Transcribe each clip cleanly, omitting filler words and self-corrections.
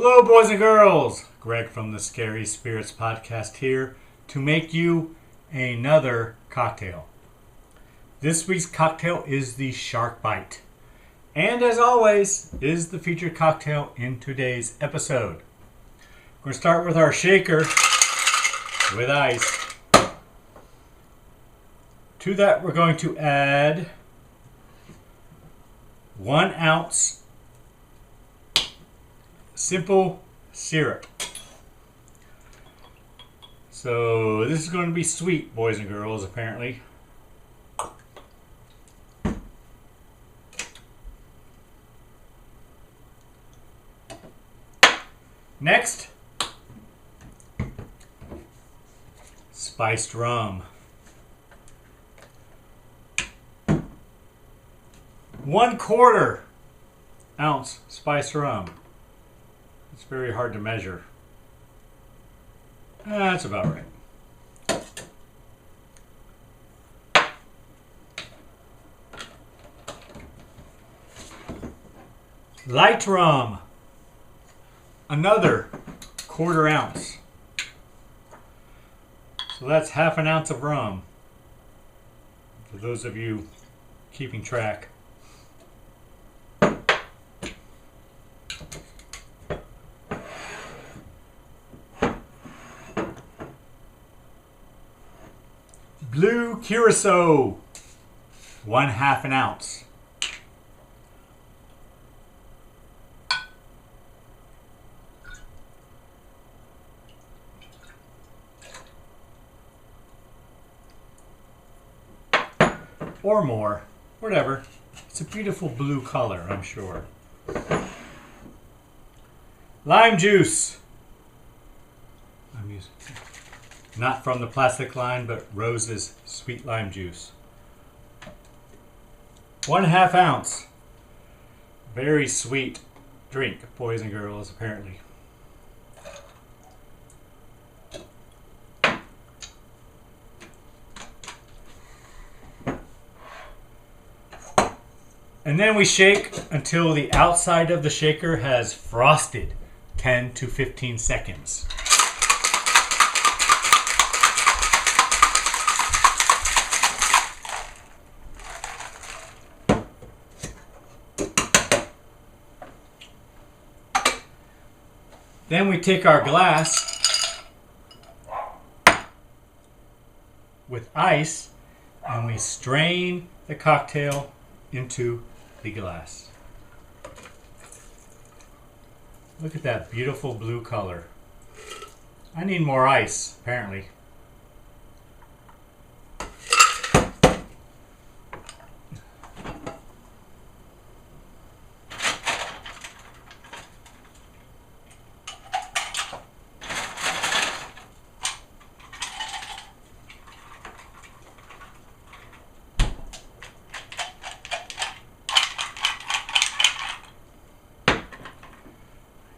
Hello, boys and girls. Greg from the Scary Spirits Podcast here to make you another cocktail. This week's cocktail is the Shark Bite. And as always, is the featured cocktail in today's episode. We're going to start with our shaker with ice. To that, we're going to add 1 ounce simple syrup. So this is going to be sweet, boys and girls, apparently. Next, spiced rum. 1/4 ounce spiced rum. It's very hard to measure. That's about right. Light rum. Another 1/4 ounce. So that's 1/2 ounce of rum. For those of you keeping track. Blue curacao, 1/2 ounce. Or more, whatever. It's a beautiful blue color, I'm sure. Lime juice. I'm using not from the plastic line, but Rose's sweet lime juice. 1/2 ounce. Very sweet drink, boys and girls, apparently. And then we shake until the outside of the shaker has frosted 10 to 15 seconds. Then we take our glass with ice and we strain the cocktail into the glass. Look at that beautiful blue color. I need more ice, apparently.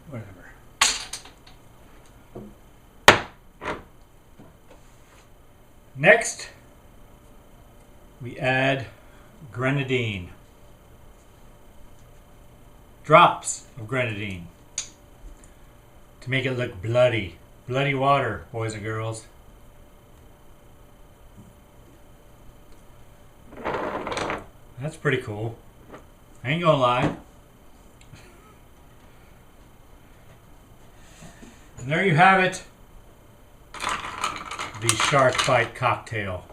Whatever. Next, we add grenadine. Drops of grenadine to make it look bloody. Bloody water, boys and girls. That's pretty cool. I ain't gonna lie. And there you have it. The Shark Bite cocktail.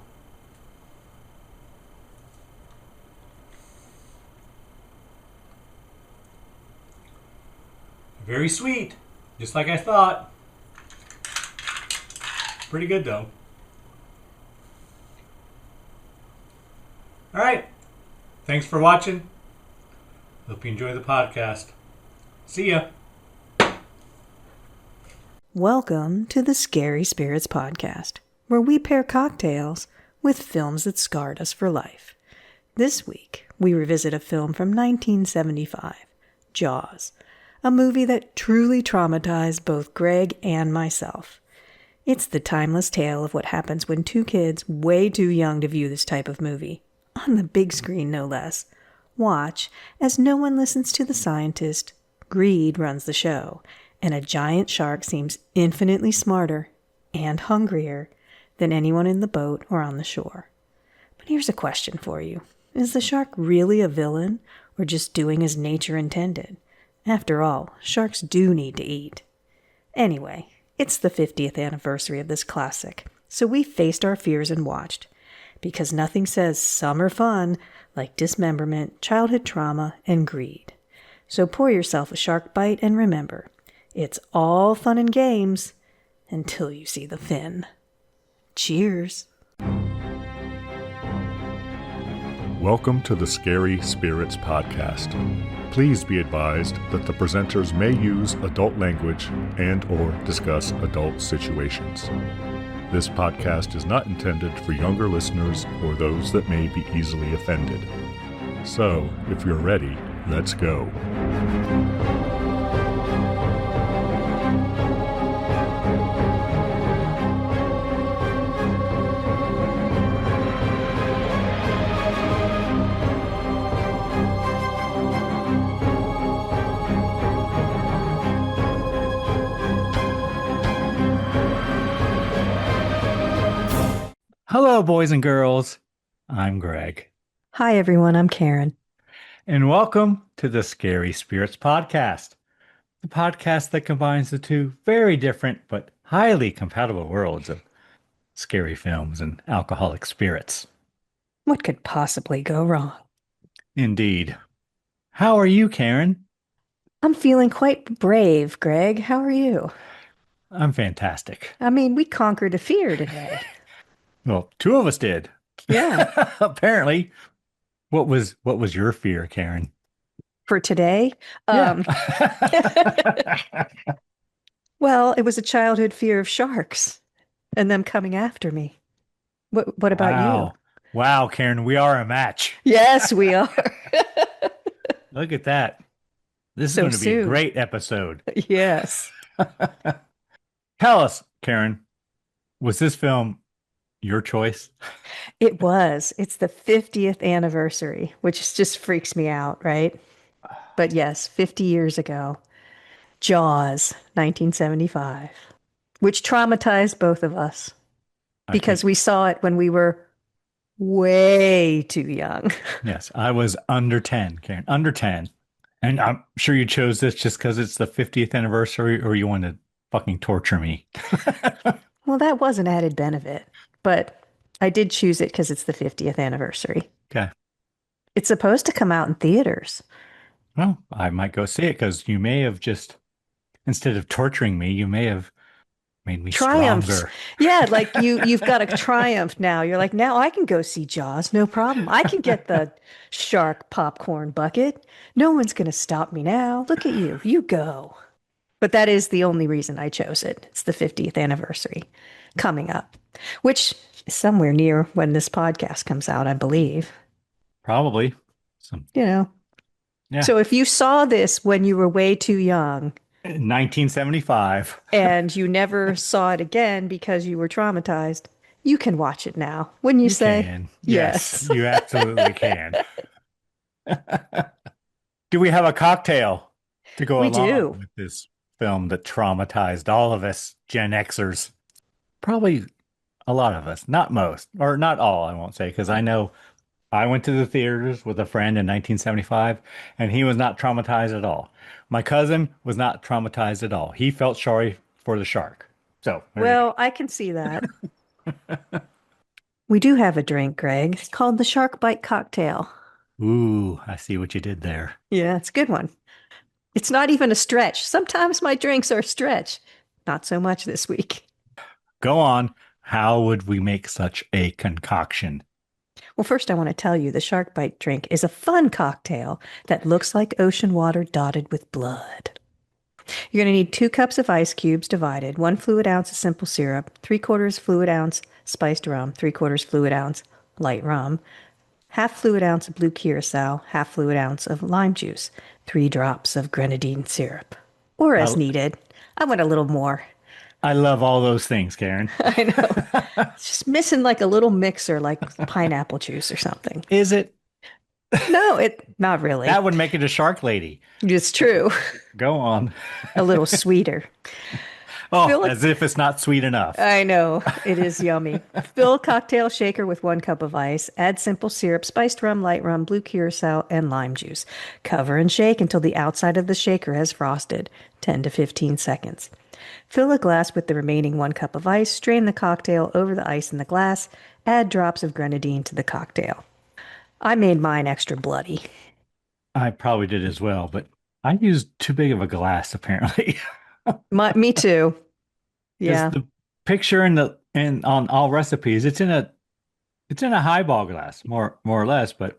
Very sweet, just like I thought. Pretty good though. Alright, thanks for watching. Hope you enjoy the podcast. See ya. Welcome to the Scary Spirits Podcast, where we pair cocktails with films that scarred us for life. This week, we revisit a film from 1975, Jaws, a movie that truly traumatized both Greg and myself. It's the timeless tale of what happens when two kids way too young to view this type of movie, on the big screen no less, watch as no one listens to the scientist, greed runs the show, and a giant shark seems infinitely smarter and hungrier than anyone in the boat or on the shore. But here's a question for you. Is the shark really a villain or just doing as nature intended? After all, sharks do need to eat. Anyway, it's the 50th anniversary of this classic, so we faced our fears and watched. Because nothing says summer fun like dismemberment, childhood trauma, and greed. So pour yourself a shark bite and remember, it's all fun and games until you see the fin. Cheers. Welcome to the Scary Spirits Podcast. Please be advised that the presenters may use adult language and/or discuss adult situations. This podcast is not intended for younger listeners or those that may be easily offended. So, if you're ready, let's go. Hello, boys and girls. I'm Greg. Hi, everyone. I'm Karen. And welcome to the Scary Spirits Podcast, the podcast that combines the two very different but highly compatible worlds of scary films and alcoholic spirits. What could possibly go wrong? Indeed. How are you, Karen? I'm feeling quite brave, Greg. How are you? I'm fantastic. I mean, we conquered a fear today. Well, two of us did. Yeah. Apparently. What was your fear, Karen? For today? Yeah. Well, it was a childhood fear of sharks and them coming after me. What about you? Wow, Karen, we are a match. Yes, we are. Look at that. This is So going to be a soon. great episode. Yes. Tell us, Karen, was this film your choice? It was. It's the 50th anniversary, which just freaks me out, right? But yes, 50 years ago. Jaws, 1975, which traumatized both of us because we saw it when we were way too young. Yes, I was under 10, Karen, under 10. And I'm sure you chose this just because it's the 50th anniversary or you want to fucking torture me. Well, that was an added benefit, but I did choose it because it's the 50th anniversary. Okay. It's supposed to come out in theaters. Well, I might go see it because you may have just, instead of torturing me, you may have made me stronger. Yeah, like you've got a triumph now. You're like, now I can go see Jaws, no problem. I can get the shark popcorn bucket. No one's going to stop me now. Look at you. You go. But that is the only reason I chose it. It's the 50th anniversary coming up, which is somewhere near when this podcast comes out, I believe. Probably. Yeah. So if you saw this when you were way too young, 1975, and you never saw it again because you were traumatized, you can watch it now. Wouldn't you say? Can. Yes, you absolutely can. Do we have a cocktail to go along with this film that traumatized all of us Gen Xers? Probably a lot of us, not most, or not all, I won't say, because I know I went to the theaters with a friend in 1975, and he was not traumatized at all. My cousin was not traumatized at all. He felt sorry for the shark. So, well, I can see that. We do have a drink, Greg. It's called the Shark Bite Cocktail. Ooh, I see what you did there. Yeah, it's a good one. It's not even a stretch. Sometimes my drinks are a stretch. Not so much this week. Go on. How would we make such a concoction? Well, first I want to tell you the Shark Bite drink is a fun cocktail that looks like ocean water dotted with blood. You're going to need 2 cups of ice cubes divided, 1 fluid ounce of simple syrup, 3/4 fluid ounce spiced rum, 3/4 fluid ounce light rum, half fluid ounce of blue curacao, half fluid ounce of lime juice, 3 drops of grenadine syrup, or as needed. I want a little more. I love all those things, Karen. I know. It's just missing like a little mixer, like pineapple juice or something. Is it? No, not really. That would make it a shark lady. It's true. Go on. A little sweeter. Oh, Fill a as if it's not sweet enough. I know, it is yummy. Fill a cocktail shaker with 1 cup of ice. Add simple syrup, spiced rum, light rum, blue curacao, and lime juice. Cover and shake until the outside of the shaker has frosted, 10 to 15 seconds. Fill a glass with the remaining 1 cup of ice. Strain the cocktail over the ice in the glass. Add drops of grenadine to the cocktail. I made mine extra bloody. I probably did as well, but I used too big of a glass apparently. Me too. Because Yeah. the picture and on all recipes, it's in a highball glass, more or less, but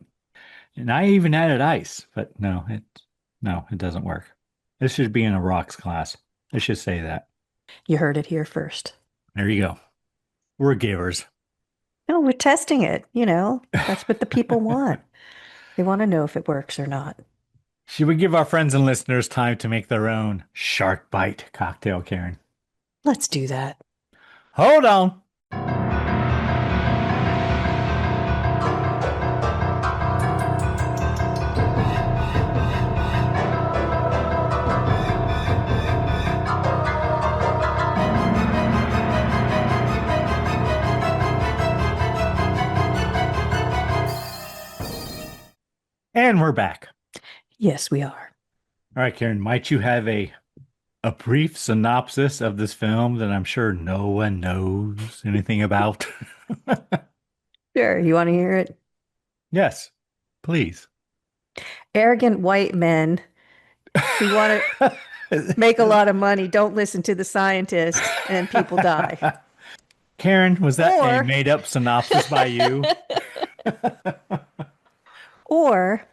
and I even added ice, but no, it doesn't work. This should be in a rocks glass. I should say that. You heard it here first. There you go. We're givers. No, we're testing it. That's what the people want. They want to know if it works or not. Should we give our friends and listeners time to make their own shark bite cocktail, Karen? Let's do that. Hold on. And we're back. Yes, we are. All right, Karen, might you have a brief synopsis of this film that I'm sure no one knows anything about? Sure. You want to hear it? Yes, please. Arrogant white men who want to make a lot of money don't listen to the scientists and people die. Karen, was that Or- a made-up synopsis by you? Or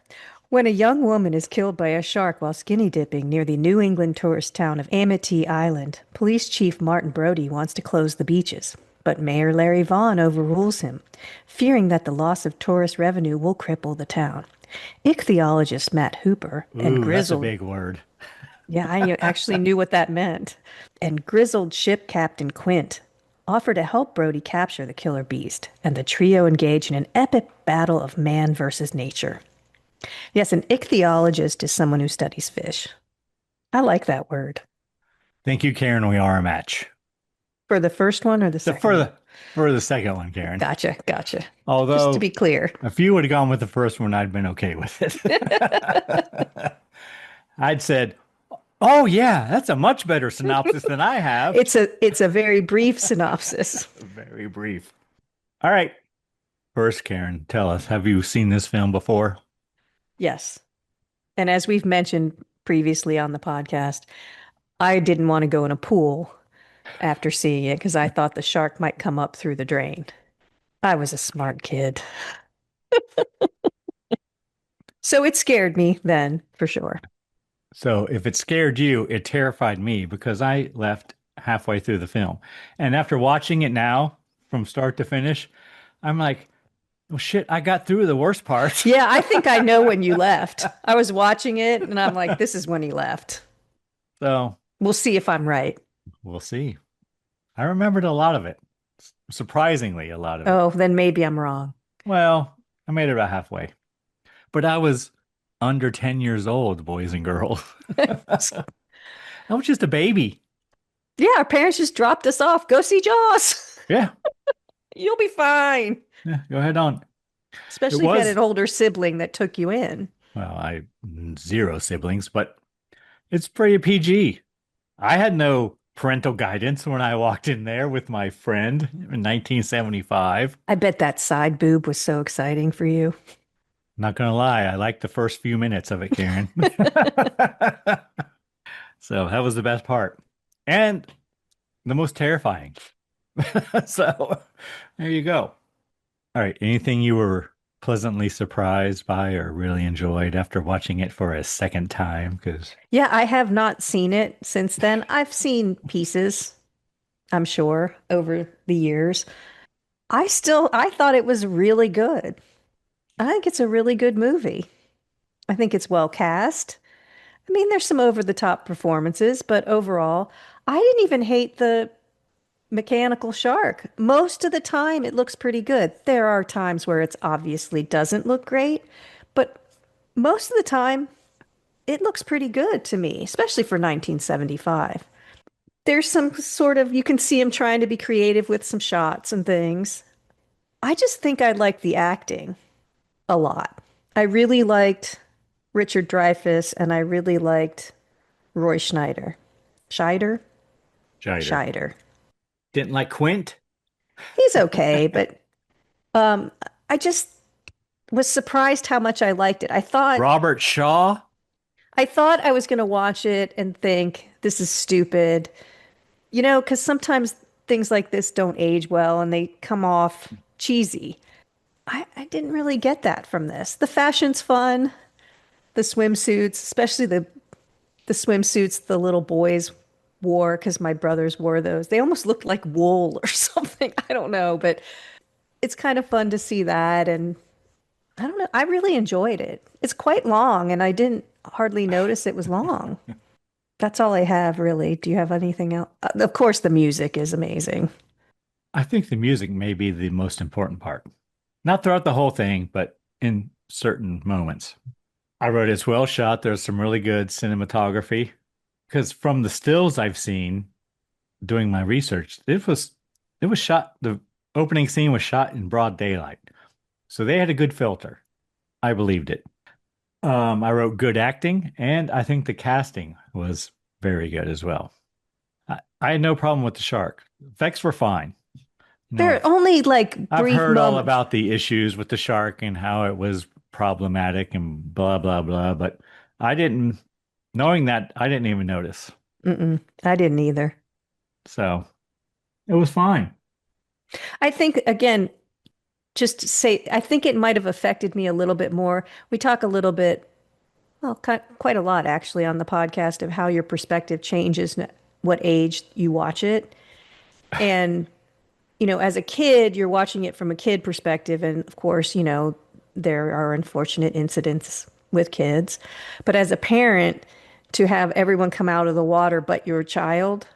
when a young woman is killed by a shark while skinny dipping near the New England tourist town of Amity Island, Police Chief Martin Brody wants to close the beaches. But Mayor Larry Vaughn overrules him, fearing that the loss of tourist revenue will cripple the town. Ichthyologist Matt Hooper and Ooh, grizzled that's a big word. Yeah, I actually knew what that meant. And grizzled ship captain Quint offer to help Brody capture the killer beast, and the trio engage in an epic battle of man versus nature. Yes, an ichthyologist is someone who studies fish. I like that word. Thank you, Karen. We are a match. For the first one or the So second for one? the second one, Karen. Gotcha. Just Although to be clear. if you would have gone with the first one, I'd been okay with it. I'd said, "Oh yeah, that's a much better synopsis than I have." It's a very brief synopsis. Very brief. All right. First, Karen, tell us, have you seen this film before? Yes. And as we've mentioned previously on the podcast, I didn't want to go in a pool after seeing it because I thought the shark might come up through the drain. I was a smart kid. So it scared me then, for sure. So if it scared you, it terrified me because I left halfway through the film. And after watching it now from start to finish, I'm like, oh shit, I got through the worst part. Yeah, I think I know when you left. I was watching it and I'm like, this is when he left. So We'll see if I'm right. we'll see. I remembered a lot of it. Surprisingly, a lot of it. Oh, then maybe I'm wrong. Well, I made it about halfway. But I was under 10 years old, boys and girls. I was just a baby. Yeah, our parents just dropped us off. Go see Jaws. Yeah. You'll be fine. Yeah, go ahead on. Especially if you had an older sibling that took you in. Well, I zero siblings, but it's pretty PG. I had no parental guidance when I walked in there with my friend in 1975. I bet that side boob was so exciting for you. Not gonna lie, I liked the first few minutes of it, Karen. So that was the best part. And the most terrifying. So there you go. All right. Anything you were pleasantly surprised by or really enjoyed after watching it for a second time? Because Yeah, I have not seen it since then. I've seen pieces, I'm sure, over the years. I thought it was really good. I think it's a really good movie. I think it's well cast. I mean, there's some over the top performances, but overall, I didn't even hate the mechanical shark. Most of the time, it looks pretty good. There are times where it's obviously doesn't look great, but most of the time, it looks pretty good to me, especially for 1975. There's some sort of, you can see him trying to be creative with some shots and things. I just think I like the acting a lot. I really liked Richard Dreyfuss and I really liked Roy Schneider. Scheider? Jider. Scheider. Didn't like Quint? He's okay, but um, I just was surprised how much I liked it. Robert Shaw? I thought I was going to watch it and think this is stupid. You know, because sometimes things like this don't age well and they come off cheesy. I didn't really get that from this. The fashion's fun, the swimsuits, especially the swimsuits the little boys wore because my brothers wore those. They almost looked like wool or something. I don't know, but it's kind of fun to see that. And I don't know. I really enjoyed it. It's quite long, and I didn't hardly notice it was long. That's all I have, really. Do you have anything else? Of course, the music is amazing. I think the music may be the most important part. Not throughout the whole thing, but in certain moments. I wrote it's well shot. There's some really good cinematography. Because from the stills I've seen doing my research, it was shot, the opening scene was shot in broad daylight. So they had a good filter. I believed it. I wrote good acting, and I think the casting was very good as well. I had no problem with the shark. Effects were fine. There No, are only like I've brief heard all moments. about the issues with the shark and how it was problematic and blah blah blah, but I didn't knowing that I didn't even notice. Mm-mm, I didn't either. So it was fine. I think, again, just to say, I think it might have affected me a little bit more. We talk a little bit, well, quite a lot actually on the podcast of how your perspective changes what age you watch it. And as a kid, you're watching it from a kid perspective. And of course, there are unfortunate incidents with kids. But as a parent, to have everyone come out of the water but your child,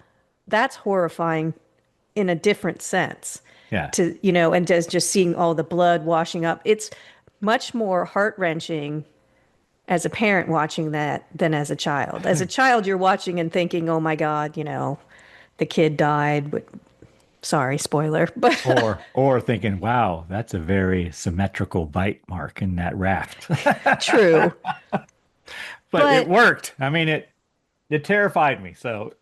that's horrifying in a different sense. Yeah. And just seeing all the blood washing up, it's much more heart-wrenching as a parent watching that than as a child. As a child, you're watching and thinking, oh my God, the kid died, but sorry, spoiler. But Or thinking, wow, that's a very symmetrical bite mark in that raft. true. But it But worked. I mean it terrified me. So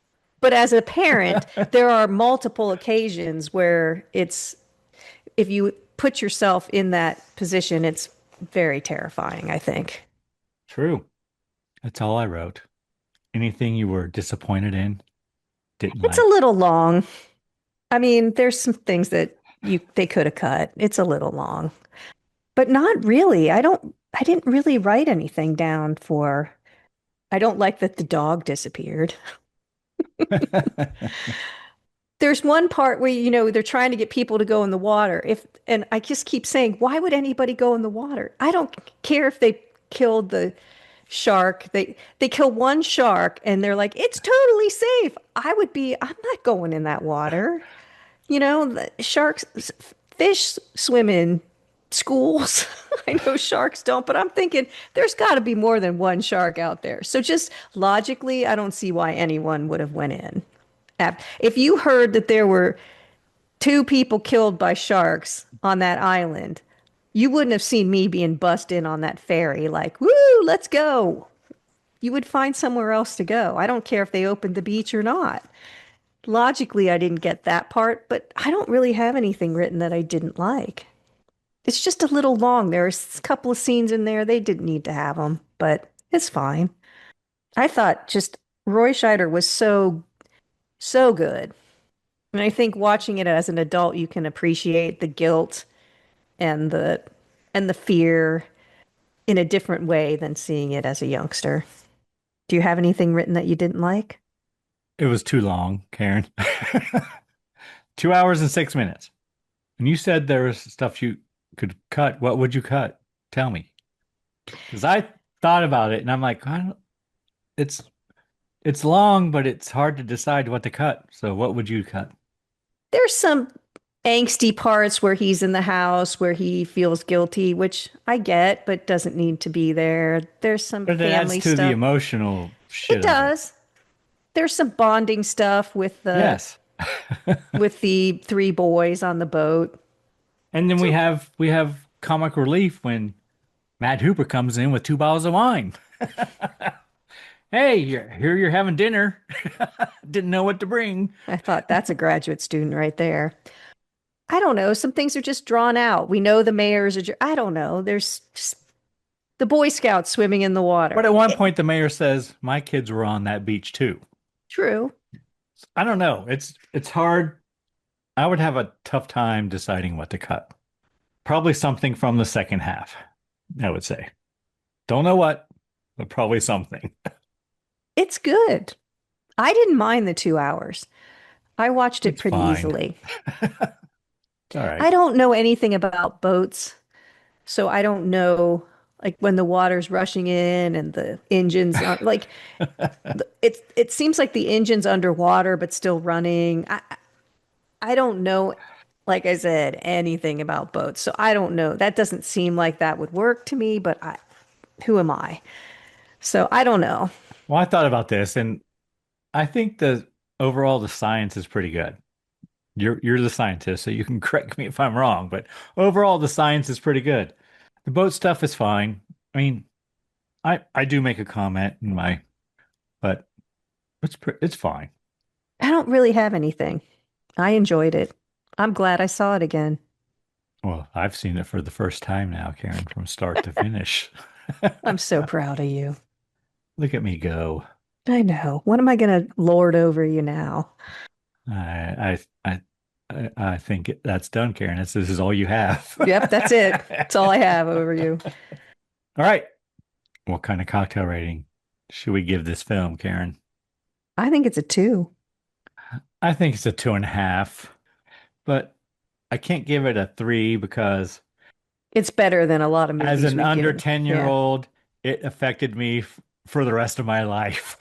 but as a parent, there are multiple occasions where if you put yourself in that position, it's very terrifying, I think. true. That's all I wrote. Anything you were disappointed in, didn't It's a like. little long. I mean, there's some things that they could have cut. It's a little long. But not really. I didn't really write anything down for I don't like that the dog disappeared. There's one part where they're trying to get people to go in the water. If and I just keep saying, why would anybody go in the water? I don't care if they killed the shark. They kill one shark and they're like, it's totally safe. I'm not going in that water. The sharks, fish swim in schools. I know sharks don't, but I'm thinking there's got to be more than one shark out there. So just logically, I don't see why anyone would have went in. If you heard that there were two people killed by sharks on that island, you wouldn't have seen me being bussed in on that ferry like, woo, let's go. You would find somewhere else to go. I don't care if they opened the beach or not. Logically, I didn't get that part, but I don't really have anything written that I didn't like. It's just a little long. There's a couple of scenes in there. They didn't need to have them, but it's fine. I thought just Roy Scheider was so, so good. And I think watching it as an adult, you can appreciate the guilt and the fear in a different way than seeing it as a youngster. Do you have anything written that you didn't like? It was too long, Karen. 2 hours and 6 minutes. And you said there was stuff you could cut. What would you cut? Tell me. Because I thought about it and I'm like, it's it's long, but it's hard to decide what to cut. So what would you cut? There's some angsty parts where he's in the house where he feels guilty, which I get, but doesn't need to be there. There's some But it adds family to the stuff. emotional It shit of it. does. There's some bonding stuff Yes. with the three boys on the boat. And then So we have comic relief when Matt Hooper comes in with 2 bottles of wine. Hey, here you're having dinner. Didn't know what to bring. I thought that's a graduate student right there. I don't know. Some things are just drawn out. We know the mayor's I don't know. There's just the Boy Scouts swimming in the But water. at one point, the mayor says, "My kids were on that beach too." True. I don't know. It's hard. I would have a tough time deciding what to cut. Probably something from the second half, I would say. Don't know what, but probably something. It's good. I didn't mind the 2 hours. I watched it It's pretty fine. easily. All right. I don't know anything about boats, so I don't know like when the water's rushing in and the engines like it seems like the engine's underwater but still running. I don't know, like I said, anything about boats, so I don't know. That doesn't seem like that would work to me, but who am I? So I don't know. Well, I thought about this, and I think the overall the science is pretty good. You're the scientist, so you can correct me if I'm wrong, but overall the science is pretty good. The boat stuff is fine. I mean, I do make a comment in my, but it's fine. I don't really have anything. I enjoyed it. I'm glad I saw it again. Well, I've seen it for the first time now, Karen, from start to finish. I'm so proud of you. Look at me go. I know. What am I going to lord over you now? I think that's done, Karen. This is all you have. Yep, that's it. That's all I have over you. All right. What kind of cocktail rating should we give this film, Karen? I think it's a 2. I think it's a 2.5, but I can't give it a 3 because It's better than a lot of as movies an we've under given. 10-year Yeah. old, it affected me for the rest of my life.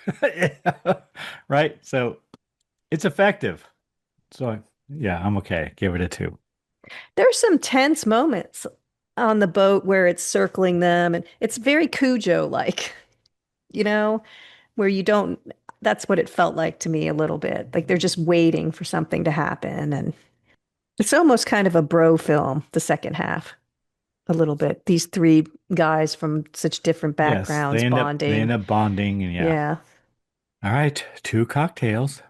Right? So it's effective. So yeah, I'm okay. Give it a 2. There's some tense moments on the boat where it's circling them, and it's very Cujo-like, you know, where you don't, that's what it felt like to me a little bit. Like they're just waiting for something to happen. And it's almost kind of a bro film, the second half, a little bit. These three guys from such different Yes, backgrounds they end bonding. up bonding and yeah. Yeah. All right, 2 cocktails.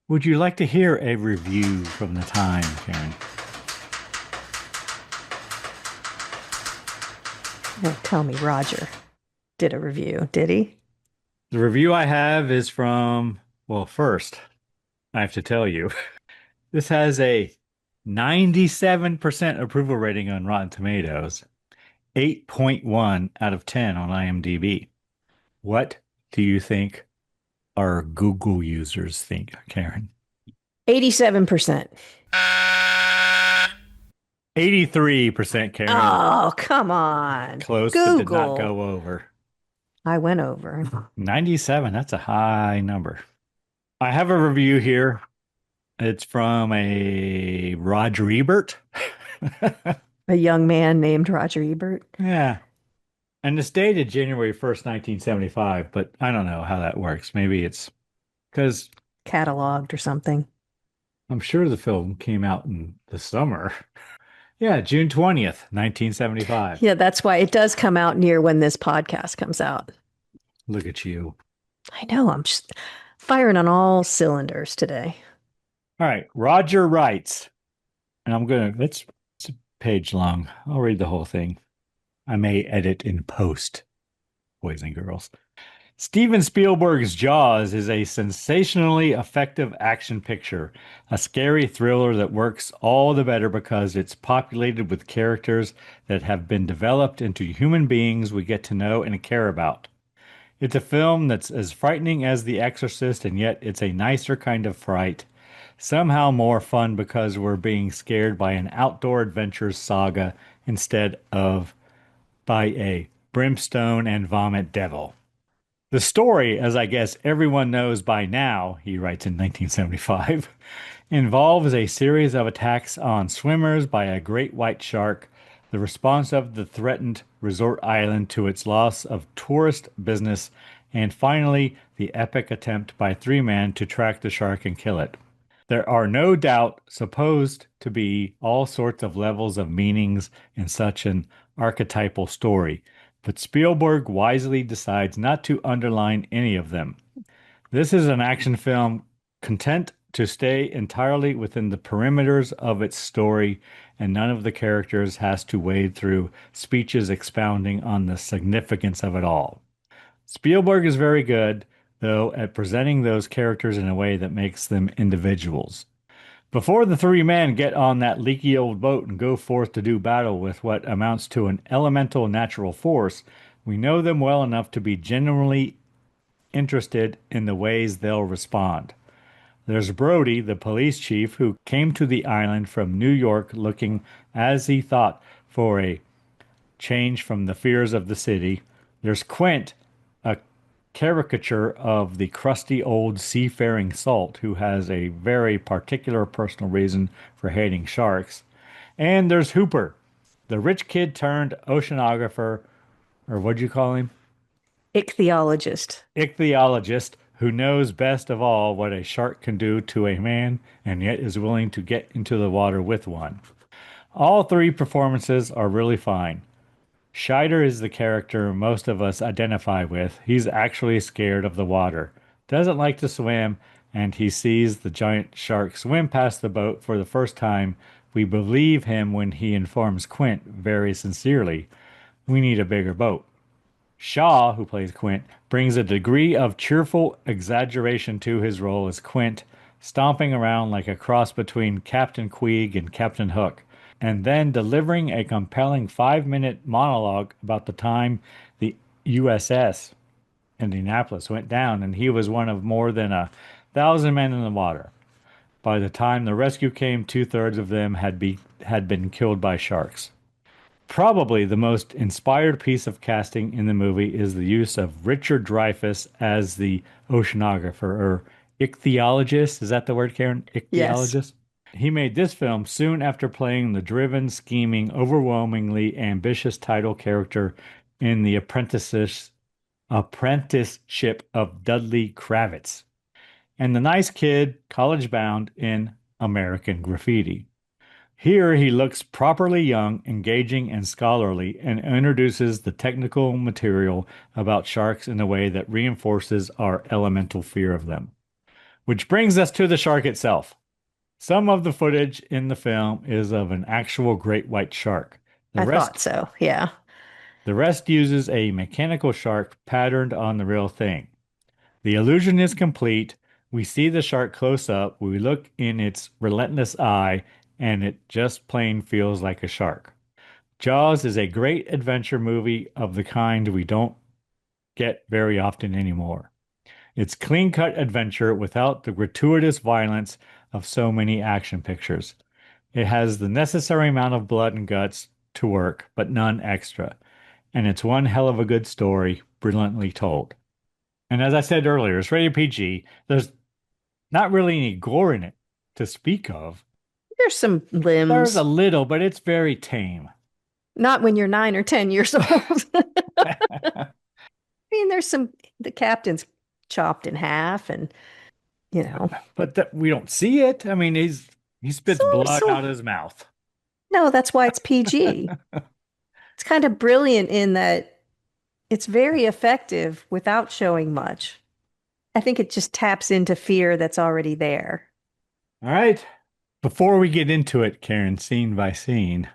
Would you like to hear a review from the time, Karen? Well, tell me, Roger did a review, did he? The review I have is from, well, first, I have to tell you, this has a 97% approval rating on Rotten Tomatoes, 8.1 out of 10 on IMDb. What do you think our Google users think, Karen? 87%. 83%, Karen. Oh, come on. Close, but did not Google. go over. I went over. 97, that's a high number. I have a review here. It's from a Roger Ebert. A young man named Roger Ebert, Yeah. And it's dated January 1st, 1975, but I don't know how that works. Maybe it's because cataloged or something. I'm sure the film came out in the summer. Yeah, June 20th, 1975. Yeah, that's why it does come out near when this podcast comes out. Look at you. I know, I'm just firing on all cylinders today. All right. Roger writes, and it's a page long. I'll read the whole thing. I may edit in post, boys and girls. Steven Spielberg's Jaws is a sensationally effective action picture, a scary thriller that works all the better because it's populated with characters that have been developed into human beings we get to know and care about. It's a film that's as frightening as The Exorcist, and yet it's a nicer kind of fright. Somehow more fun because we're being scared by an outdoor adventures saga instead of by a brimstone and vomit devil. The story, as I guess everyone knows by now, he writes in 1975, involves a series of attacks on swimmers by a great white shark, the response of the threatened resort island to its loss of tourist business, and finally, the epic attempt by three men to track the shark and kill it. There are no doubt supposed to be all sorts of levels of meanings in such an archetypal story, but Spielberg wisely decides not to underline any of them. This is an action film content to stay entirely within the perimeters of its story, and none of the characters has to wade through speeches expounding on the significance of it all. Spielberg is very good, though, at presenting those characters in a way that makes them individuals. Before the three men get on that leaky old boat and go forth to do battle with what amounts to an elemental natural force, we know them well enough to be genuinely interested in the ways they'll respond. There's Brody, the police chief, who came to the island from New York looking, as he thought, for a change from the fears of the city. There's Quint, a caricature of the crusty old seafaring salt who has a very particular personal reason for hating sharks. And there's Hooper, the rich kid turned oceanographer, or what'd you call him? Ichthyologist. Ichthyologist who knows best of all what a shark can do to a man and yet is willing to get into the water with one. All three performances are really fine. Scheider is the character most of us identify with. He's actually scared of the water, doesn't like to swim, and he sees the giant shark swim past the boat for the first time. We believe him when he informs Quint very sincerely, "We need a bigger boat." Shaw, who plays Quint, brings a degree of cheerful exaggeration to his role as Quint, stomping around like a cross between Captain Queeg and Captain Hook, and then delivering a compelling 5-minute monologue about the time the USS Indianapolis went down and he was one of more than 1,000 men in the water. By the time the rescue came, 2/3 of them had been killed by sharks. Probably the most inspired piece of casting in the movie is the use of Richard Dreyfuss as the oceanographer, or ichthyologist. Is that the word, Karen? Yes. Ichthyologist? He made this film soon after playing the driven, scheming, overwhelmingly ambitious title character in The Apprenticeship of Dudley Kravitz, and the nice kid, college bound, in American Graffiti. Here he looks properly young, engaging, and scholarly, and introduces the technical material about sharks in a way that reinforces our elemental fear of them. Which brings us to the shark itself. Some of the footage in the film is of an actual great white shark. I thought so, yeah. The rest uses a mechanical shark patterned on the real thing. The illusion is complete. We see the shark close up, we look in its relentless eye, and it just plain feels like a shark. Jaws is a great adventure movie of the kind we don't get very often anymore. It's clean-cut adventure without the gratuitous violence of so many action pictures. It has the necessary amount of blood and guts to work, but none extra. And it's one hell of a good story, brilliantly told. And as I said earlier, it's rated PG. There's not really any gore in it to speak of. There's some limbs. There's a little, but it's very tame. Not when you're 9 or 10 years old. I mean, the captain's chopped in half and, But we don't see it. I mean, he spits blood out of his mouth. No, that's why it's PG. It's kind of brilliant in that it's very effective without showing much. I think it just taps into fear that's already there. All right. Before we get into it, Karen, scene by scene,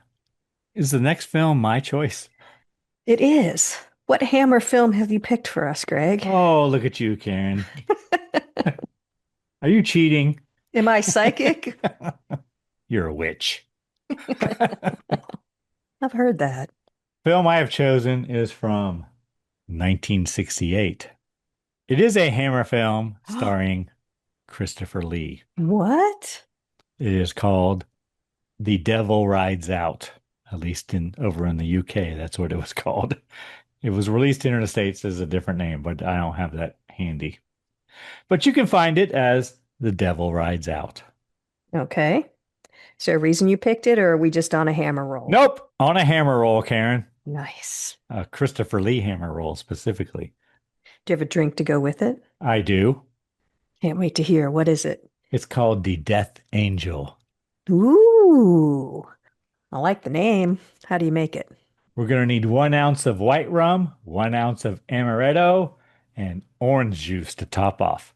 is the next film my choice? It is. What Hammer film have you picked for us, Greg? Oh, look at you, Karen. Are you cheating? Am I psychic? You're a witch. I've heard that. Film I have chosen is from 1968. It is a Hammer film starring Christopher Lee. What? It is called The Devil Rides Out. At least over in the UK, that's what it was called. It was released here in the States as a different name, but I don't have that handy. But you can find it as The Devil Rides Out. Okay. Is there a reason you picked it, or are we just on a hammer roll? Nope. On a hammer roll, Karen. Nice. Christopher Lee hammer roll specifically. Do you have a drink to go with it? I do. Can't wait to hear. What is it? It's called the Death Angel. Ooh, I like the name. How do you make it? We're going to need 1 ounce of white rum, 1 ounce of amaretto, and orange juice to top off.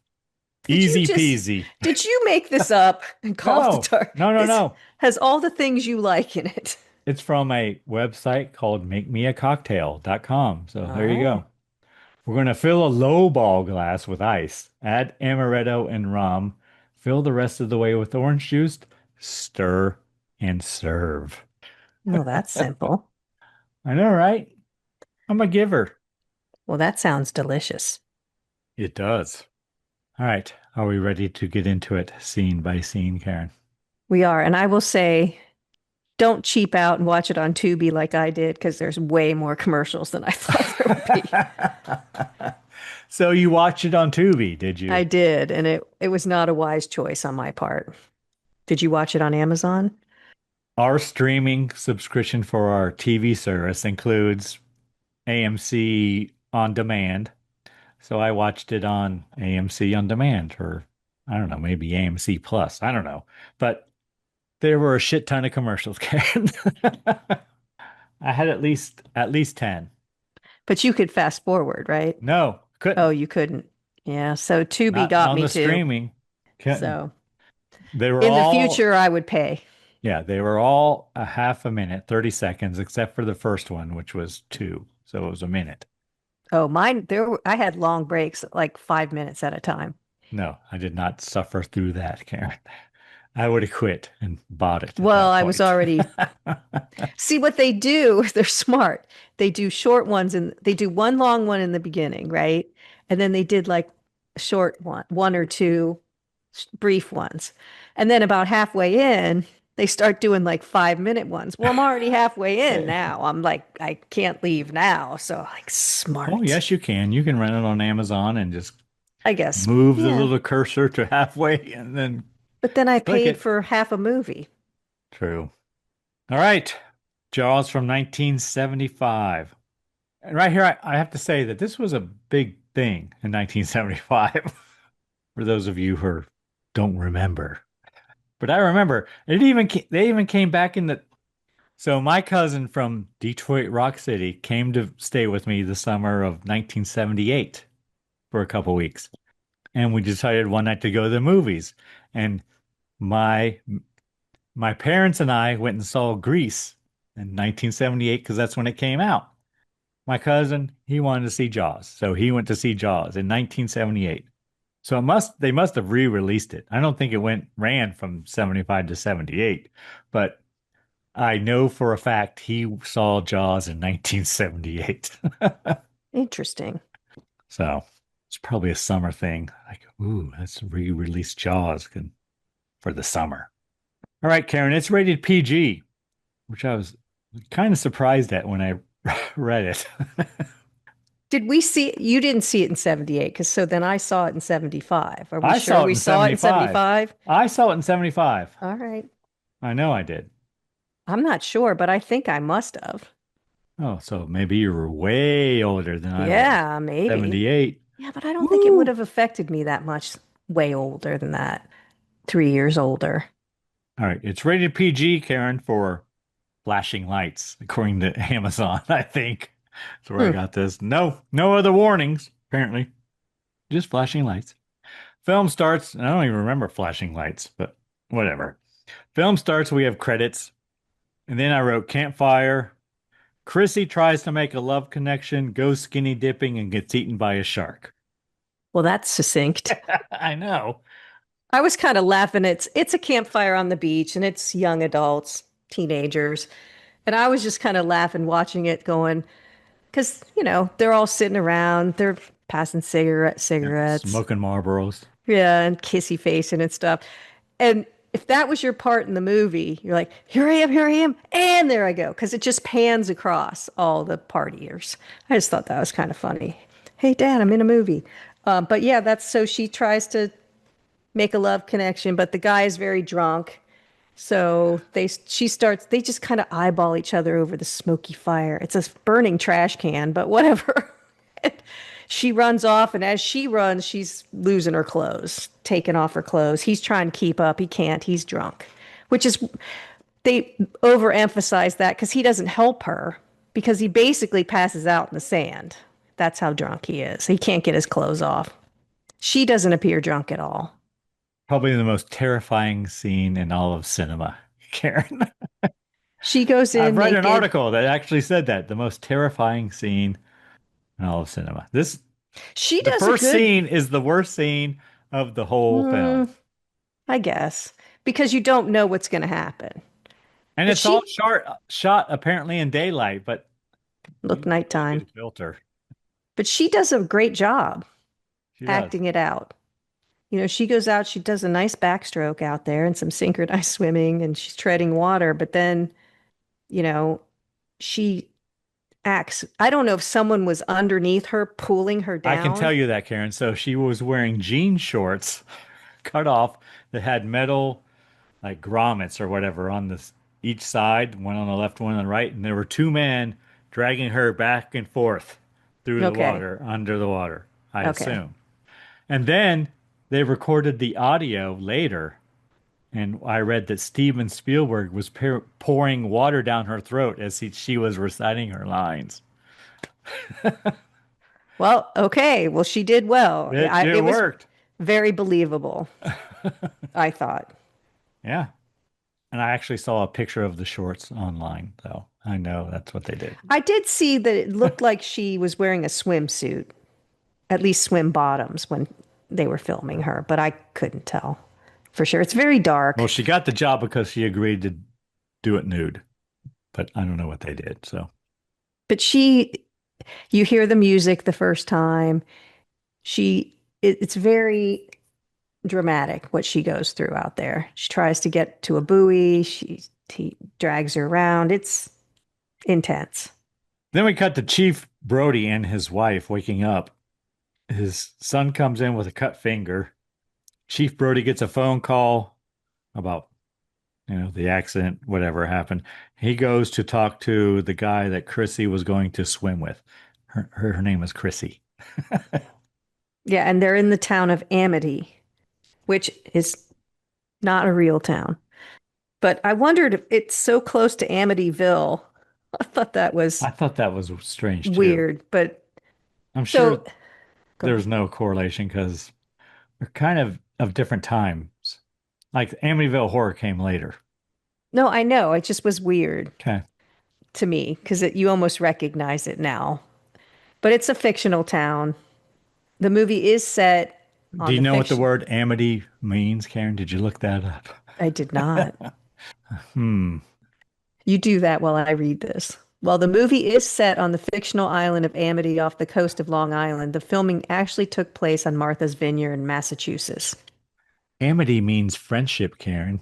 Did you Easy just, peasy. did you make this up and call it the No, dark? no, no, This no. has all the things you like in it. It's from a website called makemeacocktail.com. So there you Oh, go. We're going to fill a low ball glass with ice, add amaretto and rum, fill the rest of the way with orange juice, stir, and serve. well, that's simple. I know, right? I'm a giver. Well, that sounds delicious. It does. All right. Are we ready to get into it scene by scene, Karen? We are. And I will say, don't cheap out and watch it on Tubi like I did, because there's way more commercials than I thought there would be. So you watched it on Tubi, did I you? did, and it was not a wise choice on my part. Did you watch it on Amazon? Our streaming subscription for our TV service includes AMC On Demand. So I watched it on AMC On Demand, or I don't know, maybe AMC Plus. I don't know. But there were a shit ton of commercials, Karen. I had at least 10. But you could fast forward, right? No, Oh, couldn't. you couldn't. Yeah, so Tubi Not got on me the too. streaming. Couldn't. So They were in the all, future, I would pay. yeah, they were all a half a minute, 30 seconds, except for the first one, which was two. So it was a minute. Oh, I had long breaks, like 5 minutes at a time. No, I did not suffer through that, Karen. I would have quit and bought it at Well, that I was point. already see what they do. They're smart. They do short ones and they do one long one in the beginning, right? And then they did like a short one or two brief ones. And then about halfway in, they start doing like 5 minute ones. Well, I'm already halfway in now. I'm like, I can't leave now. So like Oh, smart, yes, you can. You can rent it on Amazon and just I guess. move the Yeah. little cursor to halfway and then But then I click paid it. for half a movie. True. All right. Jaws from 1975. And right here, I have to say that this was a big thing in 1975 for those of you who don't remember. But I remember they even came back in the. So my cousin from Detroit Rock City came to stay with me the summer of 1978 for a couple weeks. And we decided one night to go to the movies. And my my parents and I went and saw Grease in 1978 because that's when it came out. My cousin, he wanted to see Jaws, so he went to see Jaws in 1978. So they must have re-released it. I don't think it ran from 75 to 78, but I know for a fact he saw Jaws in 1978. Interesting. So it's probably a summer thing. Like, ooh, let's re-release Jaws for the summer. All right, Karen, it's rated PG, which I was kind of surprised at when I read it. Did we see you didn't see it in 78, because so then I saw it in 75. Are we I sure saw it we in saw it in 75. 75? I saw it in 75. All right. I know I did. I'm not sure, but I think I must have. Oh, so maybe you were way older than I was. Yeah, maybe. 78. Yeah, but I don't think it would Woo! have affected me that much. Way older than that. 3 years older. All right. It's rated PG, Karen, for flashing lights, according to Amazon, I think. That's where I Hmm. got this. No other warnings, apparently. Just flashing lights. Film starts, and I don't even remember flashing lights, but whatever. Film starts, we have credits. And then I wrote campfire. Chrissy tries to make a love connection, goes skinny dipping, and gets eaten by a shark. Well, that's succinct. I know. I was kind of laughing. It's a campfire on the beach and it's young adults, teenagers. And I was just kind of laughing watching it going, because, they're all sitting around, they're passing Yep. cigarettes. Smoking Marlboros. Yeah, and kissy facing and stuff. And if that was your part in the movie, you're like, here I am, and there I go, because it just pans across all the partiers. I just thought that was kind of funny. Hey, Dad, I'm in a movie. But yeah, that's so she tries to make a love connection, but the guy is very drunk. So they just kind of eyeball each other over the smoky fire. It's a burning trash can, but whatever. She runs off, and as she runs, she's losing her clothes, taking off her clothes. He's trying to keep up. He can't. He's drunk, which is, they overemphasize that because he doesn't help her because he basically passes out in the sand. That's how drunk he is. He can't get his clothes off. She doesn't appear drunk at all. Probably the most terrifying scene in all of cinema, Karen. She goes I've in read an naked. article that actually said that the most terrifying scene in all of cinema. She The does a first good, scene is the worst scene of the whole film. I guess, because you don't know what's going to happen. And But it's all she shot apparently in daylight, but look use a really nighttime. good filter. But she does a great job She does. acting it out. She goes out, she does a nice backstroke out there and some synchronized swimming and she's treading water, but then, you know, she acts. I don't know if someone was underneath her pulling her I can tell down. you that, Karen. So she was wearing jean shorts cut off that had metal like grommets or whatever on each side, one on the left, one on the right, and there were two men dragging her back and forth through the Okay. water, under the water, I Okay. assume. And then they recorded the audio later, and I read that Steven Spielberg was pouring water down her throat as she was reciting her lines. Well, okay. Well, she did well. It It was worked. very believable, I thought. Yeah. And I actually saw a picture of the shorts online, though. I know that's what they did. I did see that it looked like she was wearing a swimsuit, at least swim bottoms when they were filming her, but I couldn't tell for sure. It's very Well, dark. she got the job because she agreed to do it nude, but I don't know what they did. So But you hear the music the first time. It's very dramatic what she goes through out there. She tries to get to a buoy. He drags her around. It's intense. then we cut to Chief Brody and his wife waking up. His son comes in with a cut finger. Chief Brody gets a phone call about, the accident, whatever happened. He goes to talk to the guy that Chrissy was going to swim with. Her name is Chrissy. Yeah, and they're in the town of Amity, which is not a real town. But I wondered if it's so close to Amityville. I thought that was I thought that was strange too. weird. But I'm sure so go there's ahead. no correlation because they're kind of different times. Like Amityville Horror came later. No, I know. It just was weird Okay. to me because you almost recognize it now. But it's a fictional town. The movie is set Do on you the know what the fiction. word amity means, Karen? Did you look that up? I did not. Hmm. You do that while I read this. While the movie is set on the fictional island of Amity off the coast of Long Island, the filming actually took place on Martha's Vineyard in Massachusetts. Amity means friendship, Karen.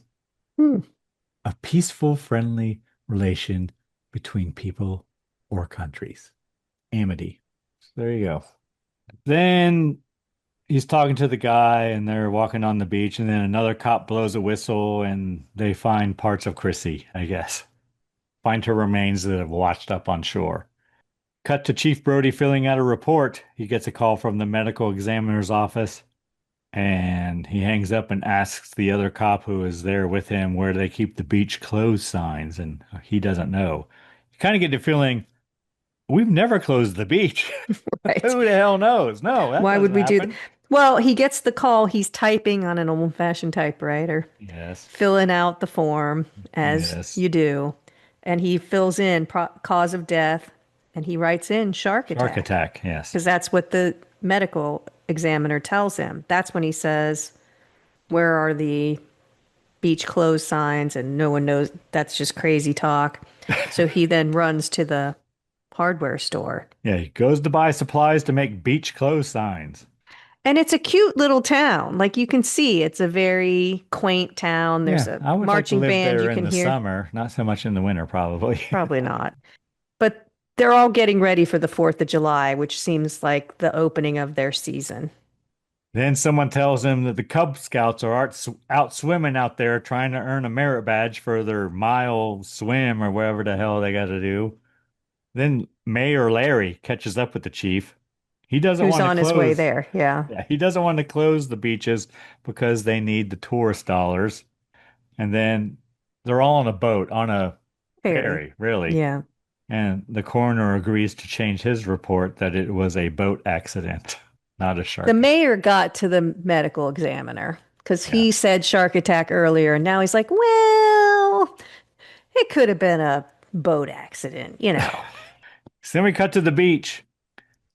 Hmm. A peaceful, friendly relation between people or countries. Amity. So there you go. Then he's talking to the guy and they're walking on the beach, and then another cop blows a whistle and they find parts of Chrissy, I guess. Find her remains that have washed up on shore. Cut to Chief Brody filling out a report. He gets a call from the medical examiner's office and he hangs up and asks the other cop who is there with him where they keep the beach closed signs, and he doesn't know. You kind of get the feeling we've never closed the beach. Right. Who the hell knows? No, that Why would doesn't we do that? happen. Well, he gets the call. He's typing on an old-fashioned typewriter, Yes. filling out the form as Yes. you do. And he fills in cause of death and he writes in shark Shark attack attack. Yes. because that's what the medical examiner tells him. That's when he says, where are the beach closed signs? And no one knows. That's just crazy talk. So he then runs to the hardware store. Yeah, he goes to buy supplies to make beach closed signs. And it's a cute little town. Like you can see, it's a very quaint town. There's Yeah, a I would like to marching live band there you in can the hear. summer, not so much in the winter, probably. Probably not. But they're all getting ready for the 4th of July, which seems like the opening of their season. Then someone tells him that the Cub Scouts are out swimming out there trying to earn a merit badge for their mile swim or whatever the hell they got to do. Then Mayor Larry catches up with the chief. He doesn't Who's want to on his way close. there? Yeah. Yeah, he doesn't want to close the beaches because they need the tourist dollars. And then they're all on a boat, on a Very. ferry, really. Yeah. And the coroner agrees to change his report that it was a boat accident, not a The shark. mayor got to the medical examiner because Yeah. he said shark attack earlier. And now he's like, well, it could have been a boat accident. So then we cut to the beach,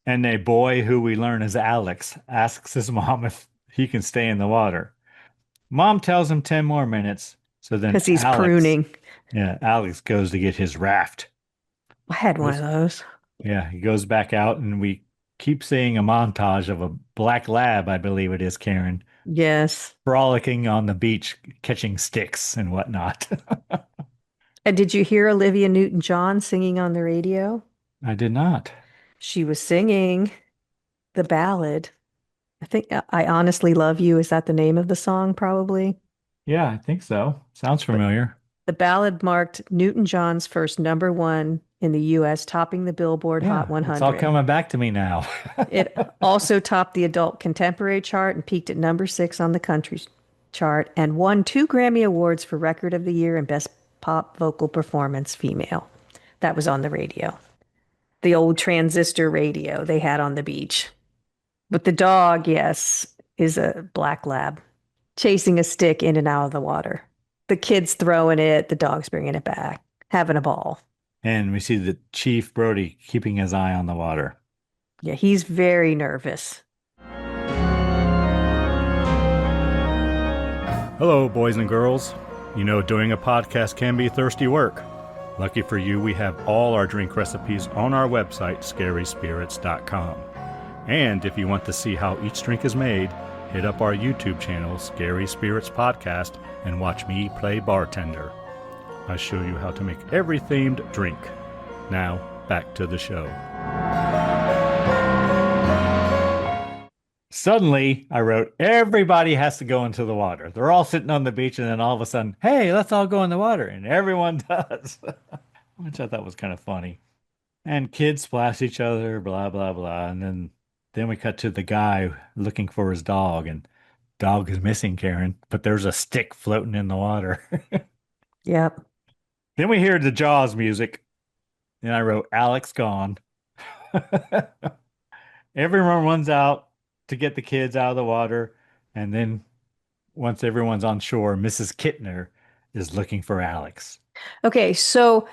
and a boy who we learn is Alex asks his mom if he can stay in the water. Mom tells him 10 more minutes. So then Because he's pruning. Alex goes to get his raft. I had one of Goes- those. Yeah, he goes back out, and we keep seeing a montage of a black lab, I believe it is, Karen, Yes. frolicking on the beach, catching sticks and whatnot. And did you hear Olivia Newton-John singing on the radio? I did not. She was singing the ballad. I think I Honestly Love You. Is that the name of the song, probably? Yeah, I think so. Sounds But familiar. the ballad marked Newton-John's first #1 in the US, topping the Billboard Hot Yeah, it's all 100. coming back to me now. It also topped the adult contemporary chart and peaked at #6 on the country chart and won 2 Grammy Awards for Record of the Year and Best Pop Vocal Performance Female. That was on the radio. The old transistor radio they had on the beach. But the dog, yes, is a black lab chasing a stick in and out of the water. The kid's throwing it, the dog's bringing it back, having a ball. And we see the Chief Brody keeping his eye on the water. Yeah, he's very nervous. Hello, boys and girls. You know, doing a podcast can be thirsty work. Lucky for you, we have all our drink recipes on our website, scaryspirits.com. And if you want to see how each drink is made, hit up our YouTube channel, Scary Spirits Podcast, and watch me play bartender. I show you how to make every themed drink. Now, back to the show. Suddenly, I wrote, everybody has to go into the water. They're all sitting on the beach, and then all of a sudden, hey, let's all go in the water. And everyone does, which I thought was kind of funny. And kids splash each other, blah, blah, blah. And then we cut to the guy looking for his dog, and dog is missing, Karen, but there's a stick floating in the water. Yep. Then we hear the Jaws music, and I wrote, Alex gone. Everyone runs out to get the kids out of the water, and then once everyone's on shore, Mrs. Kittner is looking for Alex. Okay, so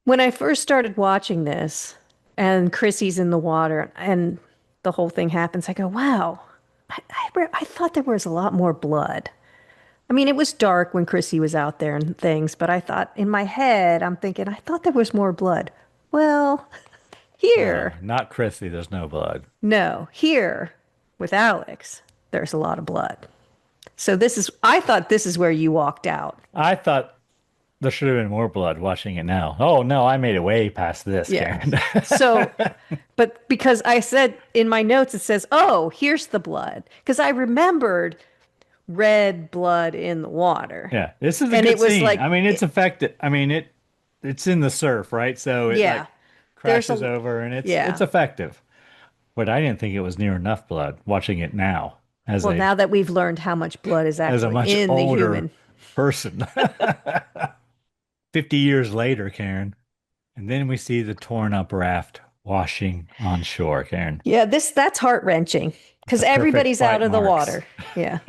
when I first started watching this and Chrissy's in the water and the whole thing happens, I go, wow, I thought there was a lot more blood. I mean, it was dark when Chrissy was out there and things, but I thought in my head, I'm thinking, I thought there was more blood. Well, here, Not Chrissy, there's no blood. no, here with Alex, there's a lot of blood. So I thought this is where you walked out. I thought there should have been more blood watching it now. Oh, no, I made it way past this, Yeah. Karen. So, but because I said in my notes, it says, oh, here's the blood. Because I remembered red blood in the water. Yeah, this is a And good it was scene. like- I mean, it's effective. I mean, it's in the surf, right? So it Yeah. like There's crashes a- over, and Yeah. it's effective. But I didn't think it was near enough blood watching it now Well, now that we've learned how much blood is as a actually much in the older human. person. 50 years later, Karen. And then we see the torn up raft washing on shore, Karen. Yeah, that's heart-wrenching because The perfect everybody's out bite of the marks. water. Yeah.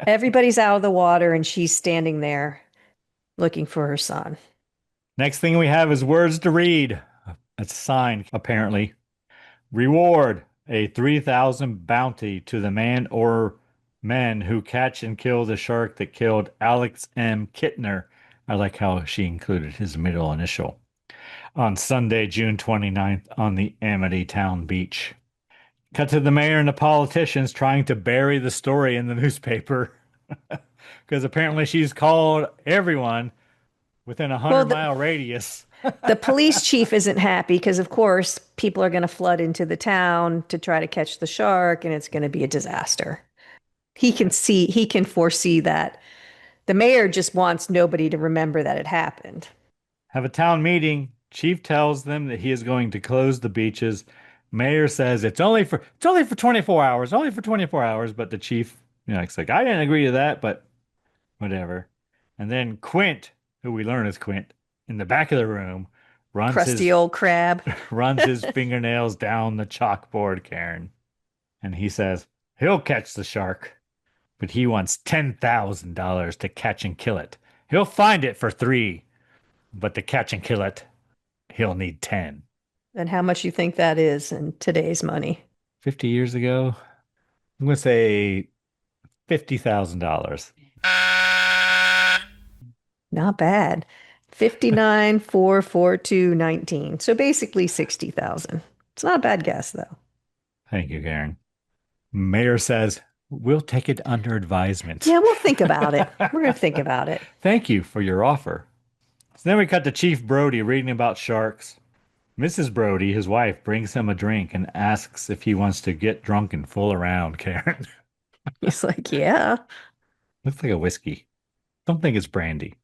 Everybody's out of the water and she's standing there looking for her son. Next thing we have is words to read. It's a sign, apparently. Reward a 3,000 bounty to the man or men who catch and kill the shark that killed Alex M. Kittner. I like how she included his middle initial. On Sunday, June 29th, on the Amity Town Beach. Cut to the mayor and the politicians trying to bury the story in the newspaper because apparently she's called everyone within a Well, 100-mile radius. the police chief isn't happy because, of course, people are going to flood into the town to try to catch the shark, and it's going to be a disaster. He can foresee that. The mayor just wants nobody to remember that it happened. Have a town meeting. Chief tells them that he is going to close the beaches. Mayor says it's only for 24 hours, only for 24 hours. But the chief, it's like I didn't agree to that, but whatever. And then Quint, who we learn is Quint, in the back of the room, runs Crusty his old crab. runs his fingernails down the chalkboard, Karen, and he says he'll catch the shark, but he wants $10,000 to catch and kill it. He'll find it for 3, but to catch and kill it, he'll need 10. And how much you think that is in today's money? 50 years ago, I'm going to say $50,000. Not bad. 59,442.19. So basically 60,000. It's not a bad guess though. Thank you, Karen. Mayor says, we'll take it under advisement. Yeah, we'll think about it. We're going to think about it. Thank you for your offer. So then we cut to Chief Brody reading about sharks. Mrs. Brody, his wife, brings him a drink and asks if he wants to get drunk and fool around, Karen. He's like, yeah. Looks like a whiskey. Don't think it's brandy.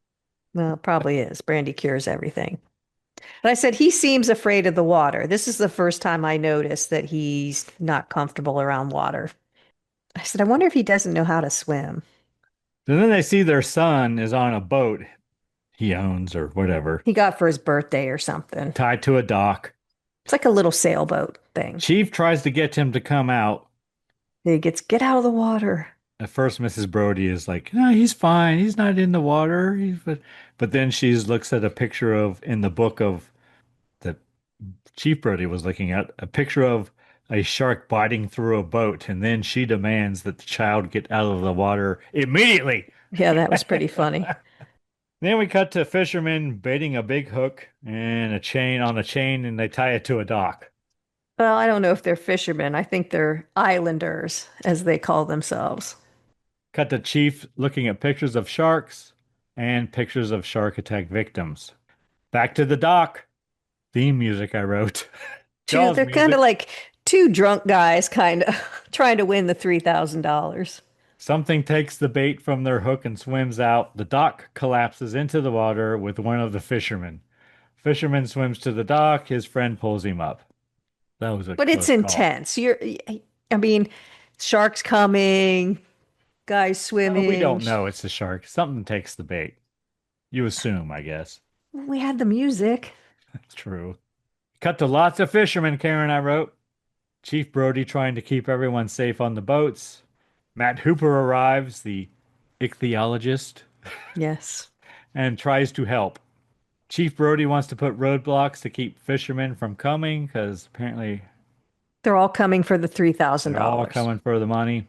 Well, it probably is. Brandy cures everything. But I said he seems afraid of the water. This is the first time I noticed that he's not comfortable around water. I said, I wonder if he doesn't know how to swim. And then they see their son is on a boat he owns or whatever, He got for his birthday or something. tied to a dock. It's like a little sailboat thing. Chief tries to get him to come out. He gets, get out of the water. At first, Mrs. Brody is like, no, he's fine. He's not in the water. But then she looks at a picture of, in the book of that Chief Brody was looking at, a picture of a shark biting through a boat. And then she demands that the child get out of the water immediately. Yeah, that was pretty funny. Then we cut to fishermen baiting a big hook and a chain on a chain, and they tie it to a dock. Well, I don't know if they're fishermen. I think they're islanders, as they call themselves. Cut to Chief looking at pictures of sharks and pictures of shark attack victims. Back to the dock. Theme music I wrote. They're kind of like two drunk guys kind of trying to win the $3,000. Something takes the bait from their hook and swims out. The dock collapses into the water with one of the fishermen. Fisherman swims to the dock. His friend pulls him up. That was a But it's close call. intense. I mean, sharks coming, guys swimming. Well, we don't know it's a shark. Something takes the bait. You assume, I guess. We had the music. That's true. Cut to lots of fishermen, Karen, I wrote. Chief Brody trying to keep everyone safe on the boats. Matt Hooper arrives, the ichthyologist, Yes. and tries to help. Chief Brody wants to put roadblocks to keep fishermen from coming because apparently They're all coming for the $3,000. they're all coming for the money.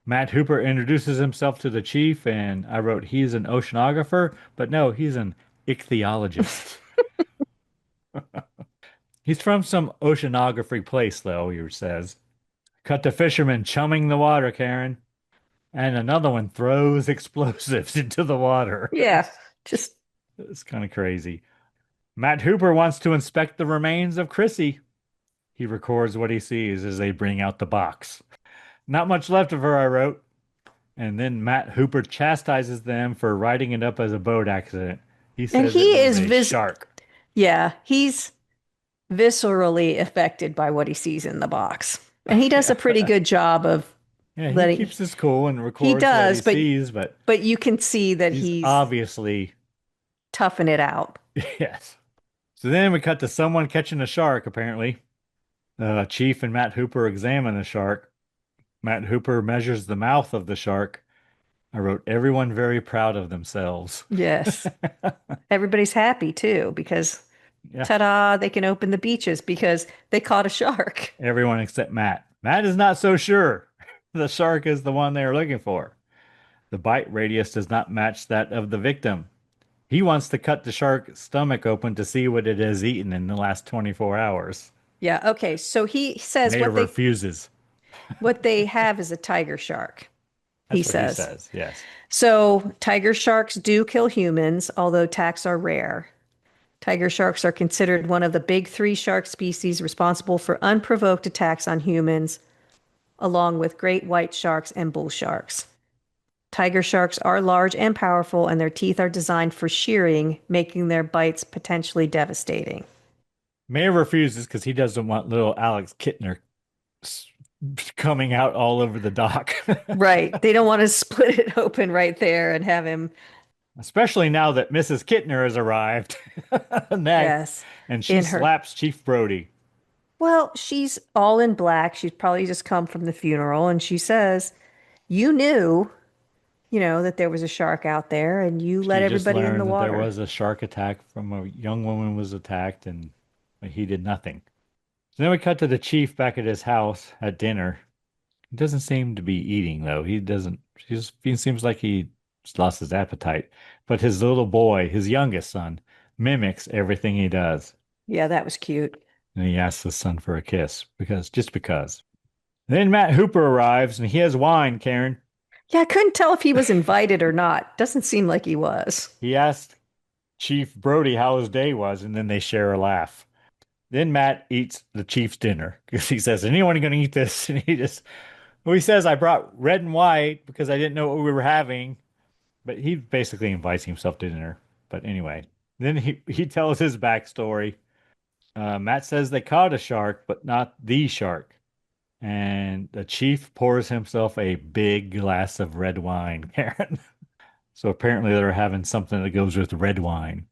Matt Hooper introduces himself to the chief, and I wrote he's an oceanographer, but no, he's an ichthyologist. He's from some oceanography place, though, he says. Cut to fishermen chumming the water, Karen. And another one throws explosives into the water. Yeah. Just It's kind of crazy. Matt Hooper wants to inspect the remains of Chrissy. He records what he sees as they bring out the box. Not much left of her, I wrote. And then Matt Hooper chastises them for writing it up as a boat accident. He says he it was is a shark. yeah, he's viscerally affected by what he sees in the box. And he does a pretty good job of Yeah, he letting keeps his cool and records does, what but- he sees, but but you can see that he's obviously toughing it out. yes. So then we cut to someone catching a shark, apparently. Chief and Matt Hooper examine the shark. Matt Hooper measures the mouth of the shark. I wrote, everyone very proud of themselves. Yes. Everybody's happy too because Yeah. ta-da, they can open the beaches because they caught a shark. Everyone except Matt. Matt is not so sure the shark is the one they are looking for. The bite radius does not match that of the victim. He wants to cut the shark's stomach open to see what it has eaten in the last 24 hours. Yeah, okay. So he says Mayor refuses. what they have is a tiger shark. he That's what he says. says. Yes. So tiger sharks do kill humans, although attacks are rare. Tiger sharks are considered one of the big three shark species responsible for unprovoked attacks on humans, along with great white sharks and bull sharks. Tiger sharks are large and powerful, and their teeth are designed for shearing, making their bites potentially devastating. Mayor refuses because he doesn't want little Alex Kittner s- coming out all over the dock. Right. They don't want to split it open right there and have him, Especially now that Mrs. Kittner has arrived. yes, And she in her. slaps Chief Brody. Well, she's all in black. She's probably just come from the funeral, and she says, "You knew, that there was a shark out there, and you let She just everybody in the learned that there water." was a shark attack from a young woman was attacked and he did nothing. So then we cut to the chief back at his house at dinner. He doesn't seem to be eating though. He doesn't. He seems like he just lost his appetite. But his little boy, his youngest son, mimics everything he does. Yeah, that was cute. And he asks his son for a kiss just because. Then Matt Hooper arrives and he has wine, Karen. Yeah, I couldn't tell if he was invited or not. Doesn't seem like he was. He asked Chief Brody how his day was, and then they share a laugh. Then Matt eats the chief's dinner because he says, anyone going to eat this? And he says, I brought red and white because I didn't know what we were having. But he basically invites himself to dinner. But anyway, then he tells his backstory. Matt says they caught a shark, but not the shark. And the chief pours himself a big glass of red wine, Karen. So apparently they're having something that goes with red wine.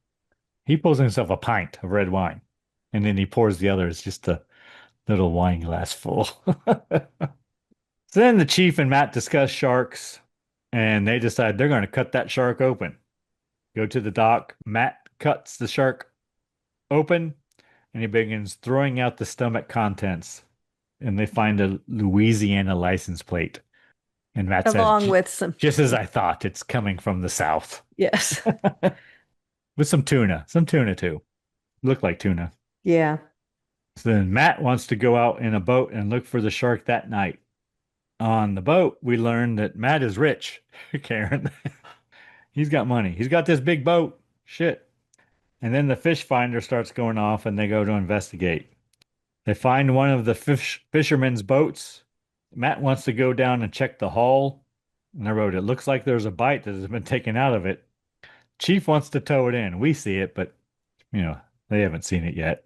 He pours himself a pint of red wine, and then he pours the others just a little wine glass full. So then the chief and Matt discuss sharks, and they decide they're going to cut that shark open. Go to the dock. Matt cuts the shark open, and he begins throwing out the stomach contents. And they find a Louisiana license plate. And Matt says, Along with some, just as I thought, it's coming from the South. yes. With some tuna too. Look like tuna. Yeah. So then Matt wants to go out in a boat and look for the shark that night. On the boat, we learn that Matt is rich, Karen. He's got money. He's got this big boat. Shit. And then the fish finder starts going off and they go to investigate. They find one of the fishermen's boats. Matt wants to go down and check the hull. And I wrote, it looks like there's a bite that has been taken out of it. Chief wants to tow it in. We see it, but, they haven't seen it yet.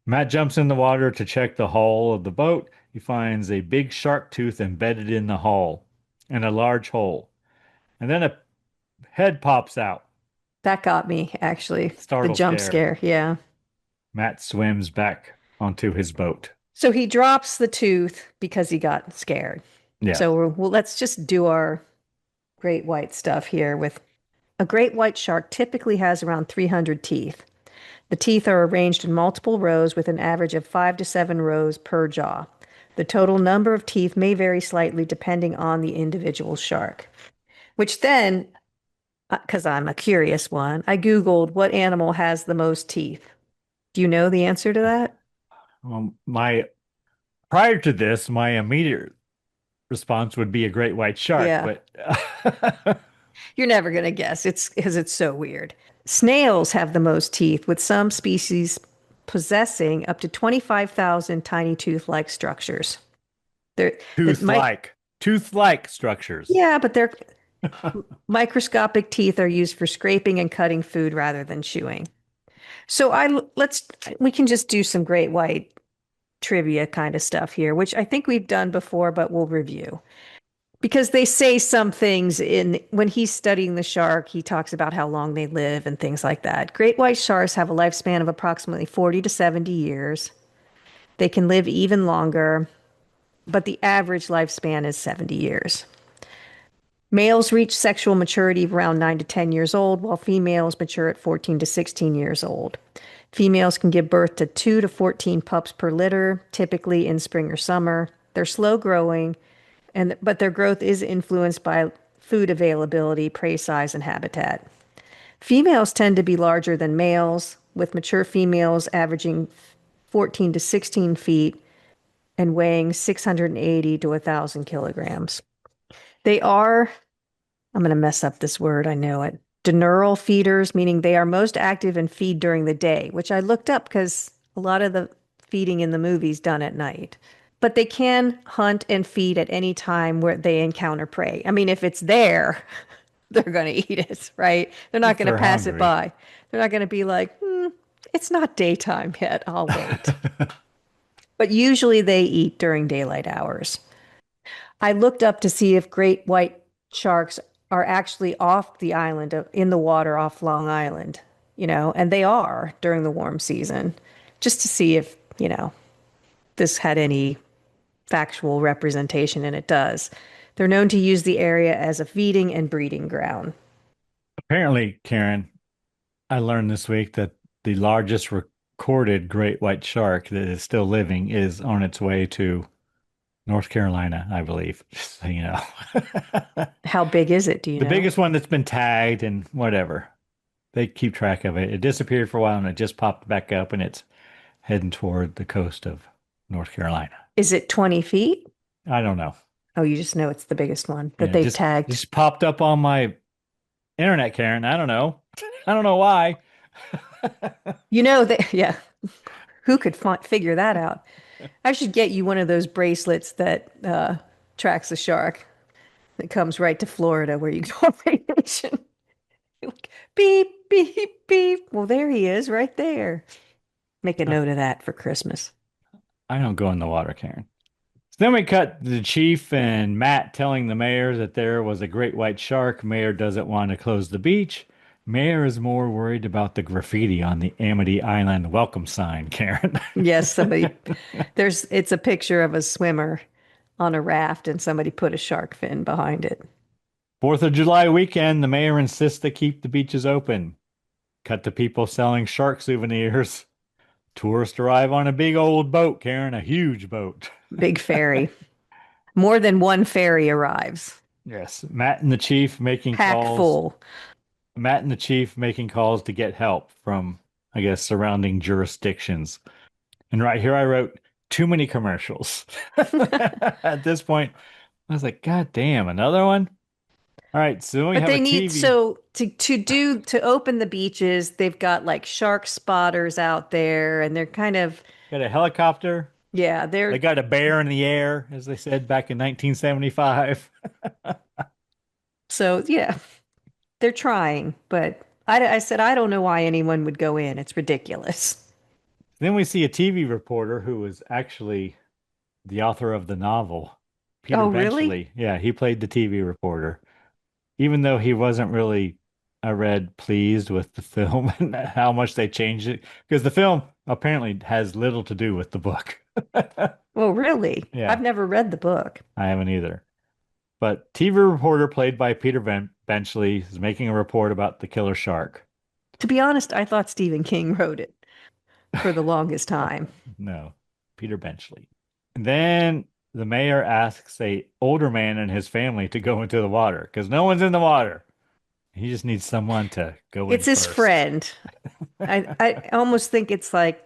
Matt jumps in the water to check the hull of the boat. He finds a big shark tooth embedded in the hull and a large hole. And then a head pops out. That got me, actually. The Startle jump scare. scare. Yeah. Matt swims back onto his boat. So he drops the tooth because he got scared. Yeah. So let's just do our great white stuff here. With a great white shark typically has around 300 teeth. The teeth are arranged in multiple rows with an average of 5 to 7 rows per jaw. The total number of teeth may vary slightly depending on the individual shark. Which then, because I'm a curious one, I Googled what animal has the most teeth. Do you know the answer to that? Prior to this, my immediate response would be a great white shark, Yeah. but You're never going to guess. It's because it's so weird. Snails have the most teeth, with some species possessing up to 25,000 tiny tooth-like structures. They're tooth-like structures. Yeah, but their microscopic teeth are used for scraping and cutting food rather than chewing. So we can just do some great white trivia kind of stuff here, which I think we've done before, but we'll review. Because they say some things when he's studying the shark, he talks about how long they live and things like that. Great white sharks have a lifespan of approximately 40 to 70 years. They can live even longer, but the average lifespan is 70 years. Males reach sexual maturity around 9 to 10 years old, while females mature at 14 to 16 years old. Females can give birth to 2 to 14 pups per litter, typically in spring or summer. They're slow growing, but their growth is influenced by food availability, prey size, and habitat. Females tend to be larger than males, with mature females averaging 14 to 16 feet and weighing 680 to 1,000 kilograms. They are, I'm going to mess up this word, I know it. Diurnal feeders, meaning they are most active and feed during the day, which I looked up because a lot of the feeding in the movies done at night. But they can hunt and feed at any time where they encounter prey. I mean, if it's there, they're going to eat it, right? They're not If going to they're pass it hungry. by. They're not going to be like, it's not daytime yet. I'll wait. But usually they eat during daylight hours. I looked up to see if great white sharks are actually off the island, in the water off Long Island, and they are during the warm season, just to see if, this had any factual representation, and it does. They're known to use the area as a feeding and breeding ground. Apparently, Karen, I learned this week that the largest recorded great white shark that is still living is on its way to North Carolina, I believe. Just so you know. How big is it? Do you The know? biggest one that's been tagged and whatever. They keep track of it. It disappeared for a while and it just popped back up and it's heading toward the coast of North Carolina. Is it 20 feet? I don't know. Oh, you just know it's the biggest one that Yeah, they've tagged. just popped up on my internet, Karen. I don't know. I don't know why. You know that, yeah. Who could figure that out? I should get you one of those bracelets that tracks the shark that comes right to Florida where you go on vacation. Like, beep, beep, beep. Well, there he is, right there. Make a note of that for Christmas. I don't go in the water, Karen. So then we cut the chief and Matt telling the mayor that there was a great white shark. Mayor doesn't want to close the beach. Mayor is more worried about the graffiti on the Amity Island welcome sign, Karen. Yes, it's a picture of a swimmer on a raft and somebody put a shark fin behind it. 4th of July weekend, the mayor insists to keep the beaches open. Cut to people selling shark souvenirs. Tourists arrive on a big old boat, Karen, a huge boat. Big ferry. More than one ferry arrives. Yes, Matt and the chief making Pack calls. full. Matt and the chief making calls to get help from, I guess, surrounding jurisdictions. And right here I wrote, too many commercials. At this point, I was like, God damn, another one? All right, so we But have a they need TV. to open the beaches, they've got like shark spotters out there and they're kind of Got a helicopter. yeah, They they're got a bear in the air, as they said back in 1975. so yeah, they're trying, but I said I don't know why anyone would go in. It's ridiculous. Then we see a TV reporter who was actually the author of the novel, Peter Oh, really? Benchley. Yeah, he played the TV reporter. Even though he wasn't really, I read, pleased with the film and how much they changed it, because the film apparently has little to do with the book. Oh, really? Yeah, I've never read the book. I haven't either. But TV reporter played by Peter Benchley is making a report about the killer shark. To be honest, I thought Stephen King wrote it for the longest time. No, Peter Benchley. And then the mayor asks a older man and his family to go into the water because no one's in the water. He just needs someone to go in It's his first. friend. I almost think it's like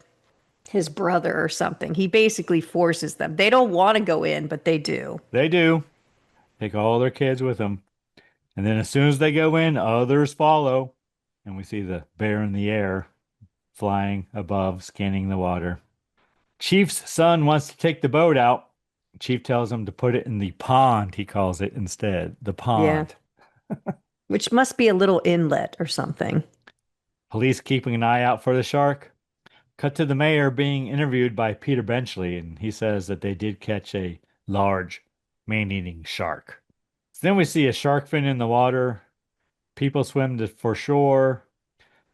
his brother or something. He basically forces them. They don't want to go in, but they do. They do. Take all their kids with them. And then as soon as they go in, others follow. And we see the bear in the air flying above, scanning the water. Chief's son wants to take the boat out. Chief tells him to put it in the pond, he calls it instead. The Yeah. pond. Which must be a little inlet or something. Police keeping an eye out for the shark. Cut to the mayor being interviewed by Peter Benchley, and he says that they did catch a large man-eating shark. So then we see a shark fin in the water. People swim for shore.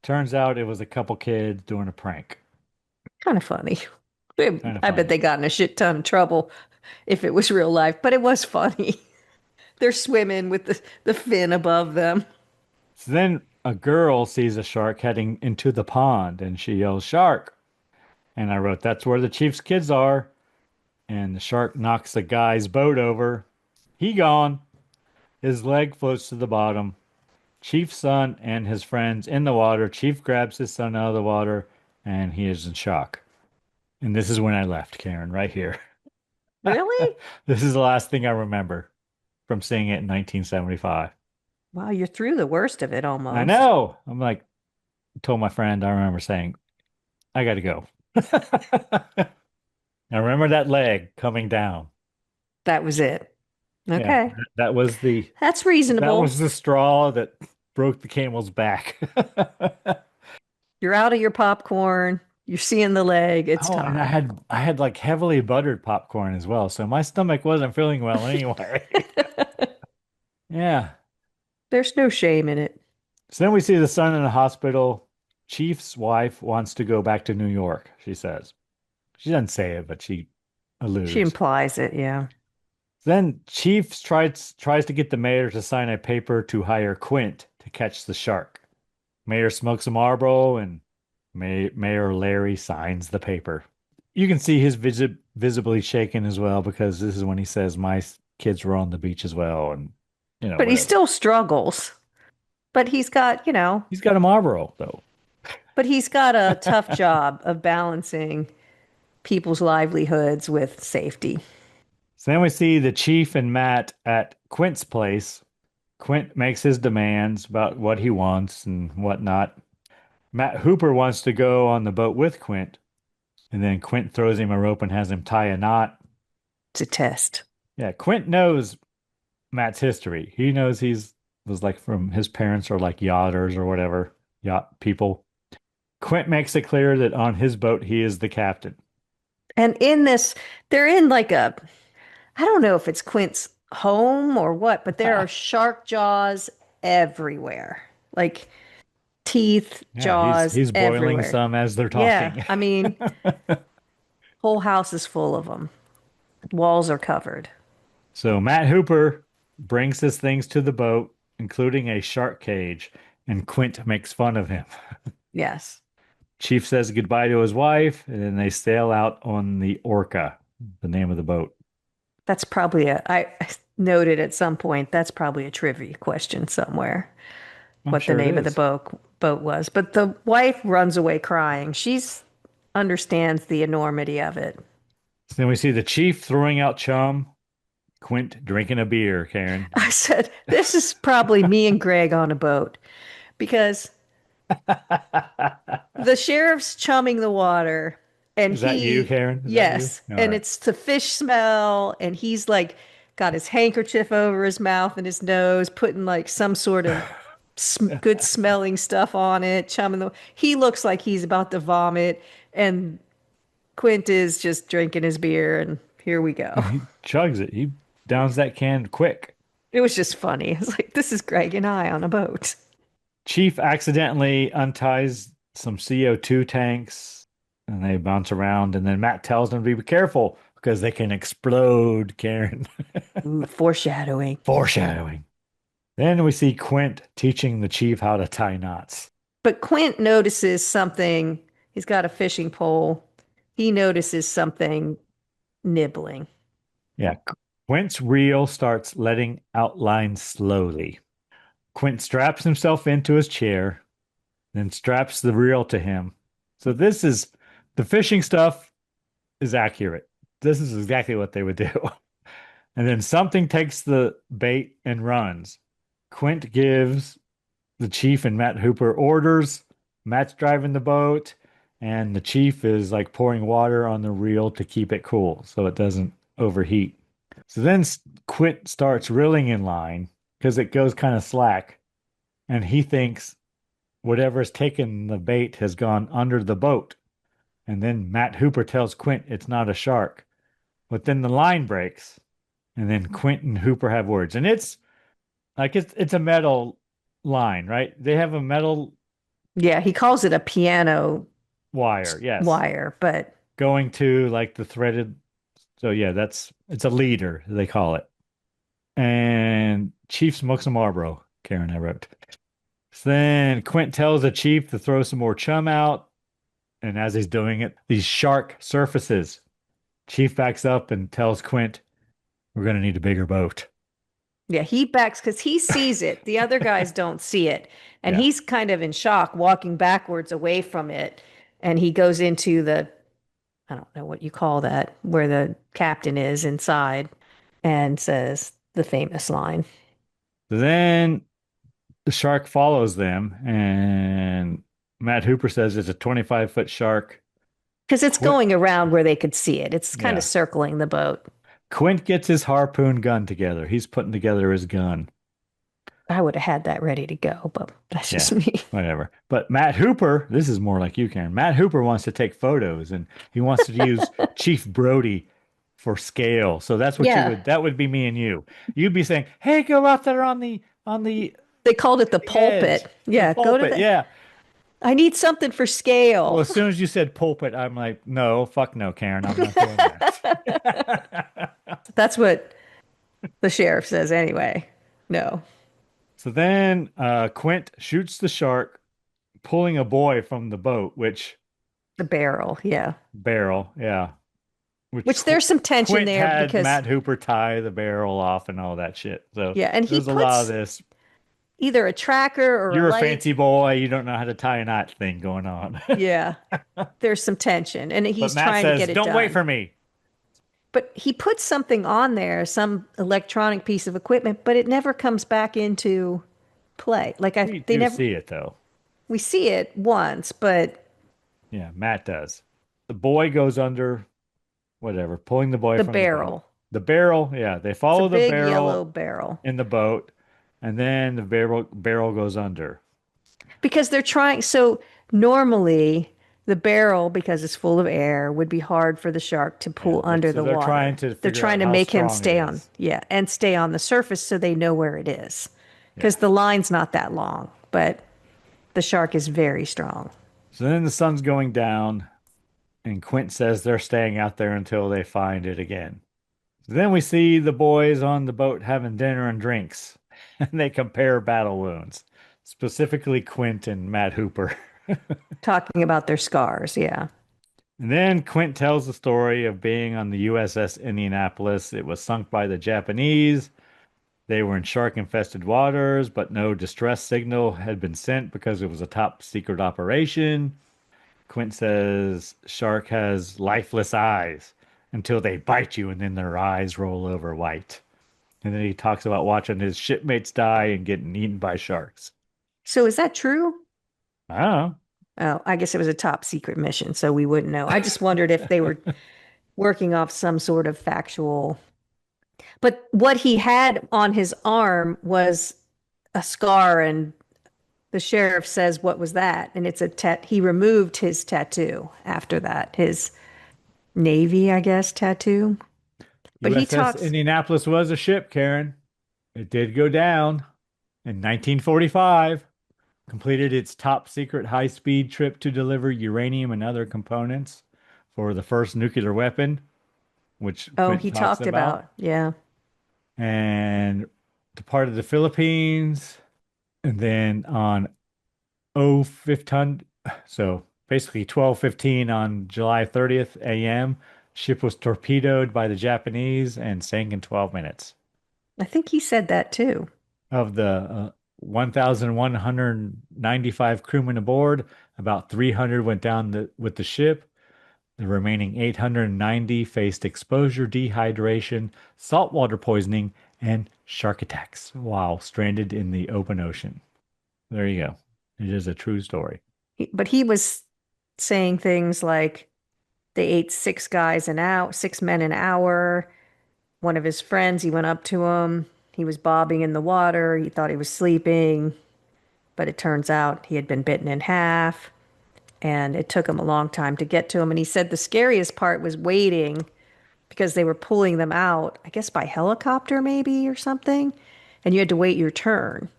Turns out it was a couple kids doing a prank. Kind of funny. Kind of I funny. bet they got in a shit ton of trouble if it was real life, but it was funny. They're swimming with the fin above them. So then a girl sees a shark heading into the pond and she yells, "Shark!" And I wrote, that's where the chief's kids are. And the shark knocks the guy's boat over. He gone. His leg floats to the bottom. Chief's son and his friends in the water. Chief grabs his son out of the water and he is in shock. And this is when I left, Karen, right here. Really? This is the last thing I remember. from seeing it in 1975. Wow, you're through the worst of it I almost. know. I'm like, told my friend, I remember saying, I got to go. I remember that leg coming down. That was it. Yeah, Okay. that was the That's that reasonable. was the straw that broke the camel's back. You're out of your popcorn. You're seeing the leg. It's Oh, and I time. had I had like heavily buttered popcorn as well, so my stomach wasn't feeling well anyway. Yeah. There's no shame in it. So then we see the son in the hospital. Chief's wife wants to go back to New York, she says. She doesn't say it, but she She alludes. implies it, yeah. Then Chief tries to get the mayor to sign a paper to hire Quint to catch the shark. Mayor smokes a Marlboro, and Mayor Larry signs the paper. You can see his visibly shaken as well because this is when he says, "My kids were on the beach as well," and But he whatever. still struggles. But He's got a Marlboro though. he's got a tough job of balancing people's livelihoods with safety. So then we see the chief and Matt at Quint's place. Quint makes his demands about what he wants and whatnot. Matt Hooper wants to go on the boat with Quint, and then Quint throws him a rope and has him tie a knot. It's a test. Yeah, Quint knows Matt's history. He knows he's was like from his parents are like yachters or whatever, yacht people. Quint makes it clear that on his boat he is the captain. And in this, they're in like I don't know if it's Quint's home or what, but there are shark jaws everywhere. Like teeth, Yeah, he's jaws he's boiling everywhere. some as they're Yeah, talking. I mean, whole house is full of them. Walls are covered. So Matt Hooper brings his things to the boat, including a shark cage, and Quint makes fun of him. Yes. Chief says goodbye to his wife, and then they sail out on the Orca, the name of the boat. That's probably I noted at some point that's probably a trivia question somewhere, I'm what the sure it name of the is. boat was. But the wife runs away crying. She's understands the enormity of it. So then we see the chief throwing out chum, Quint drinking a beer, I Karen. said, this is probably me and Greg on a boat because the sheriff's chumming the water and Is that you, he, Karen? Is that you? yes, All and right. it's the fish smell and he's like got his handkerchief over his mouth and his nose, putting like some sort of good smelling stuff on it, chumming he looks like he's about to vomit and Quint is just drinking his beer and here we go. And he chugs it. He downs that can quick. It was just funny. It's like this is Greg and I on a boat. Chief accidentally unties some CO2 tanks and they bounce around. And then Matt tells them to be careful because they can explode, Karen. Ooh, foreshadowing. Foreshadowing. Then we see Quint teaching the chief how to tie knots. But Quint notices something. He's got a fishing pole. He notices something nibbling. Yeah. Quint's reel starts letting out lines slowly. Quint straps himself into his chair, then straps the reel to him. So this is the fishing stuff is accurate. This is exactly what they would do. And then something takes the bait and runs. Quint gives the chief and Matt Hooper orders. Matt's driving the boat, and the chief is like pouring water on the reel to keep it cool so it doesn't overheat. So then Quint starts reeling in line because it goes kind of slack, and he thinks whatever's taken the bait has gone under the boat. And then Matt Hooper tells Quint it's not a shark. But then the line breaks, and then Quint and Hooper have words. And it's like it's a metal line, right? They have a metal Yeah, he calls it a piano wire, yes, wire, but going to like the threaded. So yeah, it's a leader, they call it. And Chief smokes a Marlboro, Karen, I wrote. So then Quint tells the chief to throw some more chum out. And as he's doing it, these shark surfaces. Chief backs up and tells Quint, we're going to need a bigger boat. yeah, he backs because he sees it. The other guys don't see it. And Yeah. he's kind of in shock, walking backwards away from it. And he goes into I don't know what you call that, where the captain is inside and says, the famous line. So then the shark follows them, and Matt Hooper says it's a 25-foot shark. Because it's Quint, going around where they could see it. It's kind of yeah. circling the boat. Quint gets his harpoon gun together. He's putting together his gun. I would have had that ready to go, but that's Yeah, just me. whatever. But Matt Hooper, this is more like you, Karen. Matt Hooper wants to take photos and he wants to use Chief Brody for scale. So that's what Yeah. that would be me and you. You'd be saying, "Hey, go out there on the They called it the edge, pulpit. the Yeah, go to pulpit." the. Yeah. I need something for Well, scale. as soon as you said pulpit, I'm like, "No, fuck no, Karen. I'm not doing that." That's what the sheriff says anyway. No, So then Quint shoots the shark, pulling a boy from the boat, which the barrel. Yeah. barrel, yeah. Which Which there's some tension Quint there had because, Matt Hooper tie the barrel off and all that shit. So yeah, and he there's a lot of puts this. either a tracker or a You're a light. fancy boy, you don't know how to tie a knot thing going on. Yeah, there's some tension, and But he's Matt trying to says, get it "Don't wait done. for me." But he puts something on there, some electronic piece of equipment, but it never comes back into play. We They do never, see it though. we see it once, but Yeah, Matt does. The boy goes under, whatever, pulling the boy the from the boat. barrel, The barrel, yeah, they it's a follow the big yellow barrel barrel. in the boat, and then the barrel goes under. Because they're trying, so normally the barrel, because it's full of air, would be hard for the shark to Yeah, pull under so the they're trying water. to They're figure out trying to how make him strong it stay on, is. yeah, and stay on the surface so they know where it is. Yeah. Because the line's not that long, but the shark is very strong. So then the sun's going down, and Quint says they're staying out there until they find it again. So then we see the boys on the boat having dinner and drinks, and they compare battle wounds, specifically Quint and Matt Hooper. Talking about their scars, yeah. And then Quint tells the story of being on the USS Indianapolis. It was sunk by the Japanese. They were in shark infested waters, but no distress signal had been sent because it was a top secret operation. Quint says shark has lifeless eyes until they bite you and then their eyes roll over white. And then he talks about watching his shipmates die and getting eaten by sharks. So is that true? I don't know. Oh, I guess it was a top secret mission, so we wouldn't know. I just wondered if they were working off some sort of factual. But what he had on his arm was a scar, and the sheriff says, "What was that?" And it's a he removed his tattoo after that, his Navy, I guess, tattoo. But he USS talks, Indianapolis was a ship, Karen. It did go down in 1945. Completed its top secret high speed trip to deliver uranium and other components for the first nuclear weapon, which oh, Quint he talks talked about, about, yeah. and departed the Philippines. And then on 0500, so basically 12:15 on July 30th a.m., ship was torpedoed by the Japanese and sank in 12 minutes. I think he said that too. Of the 1,195 crewmen aboard, about 300 went down with the ship. The remaining 890 faced exposure, dehydration, saltwater poisoning, and shark attacks while stranded in the open ocean. There you go. It is a true story. But he was saying things like they ate six men an hour. One of his friends, he went up to him. He was bobbing in the water. He thought he was sleeping, but it turns out he had been bitten in half. And it took him a long time to get to him. And he said the scariest part was waiting because they were pulling them out, I guess by helicopter maybe or something. And you had to wait your turn.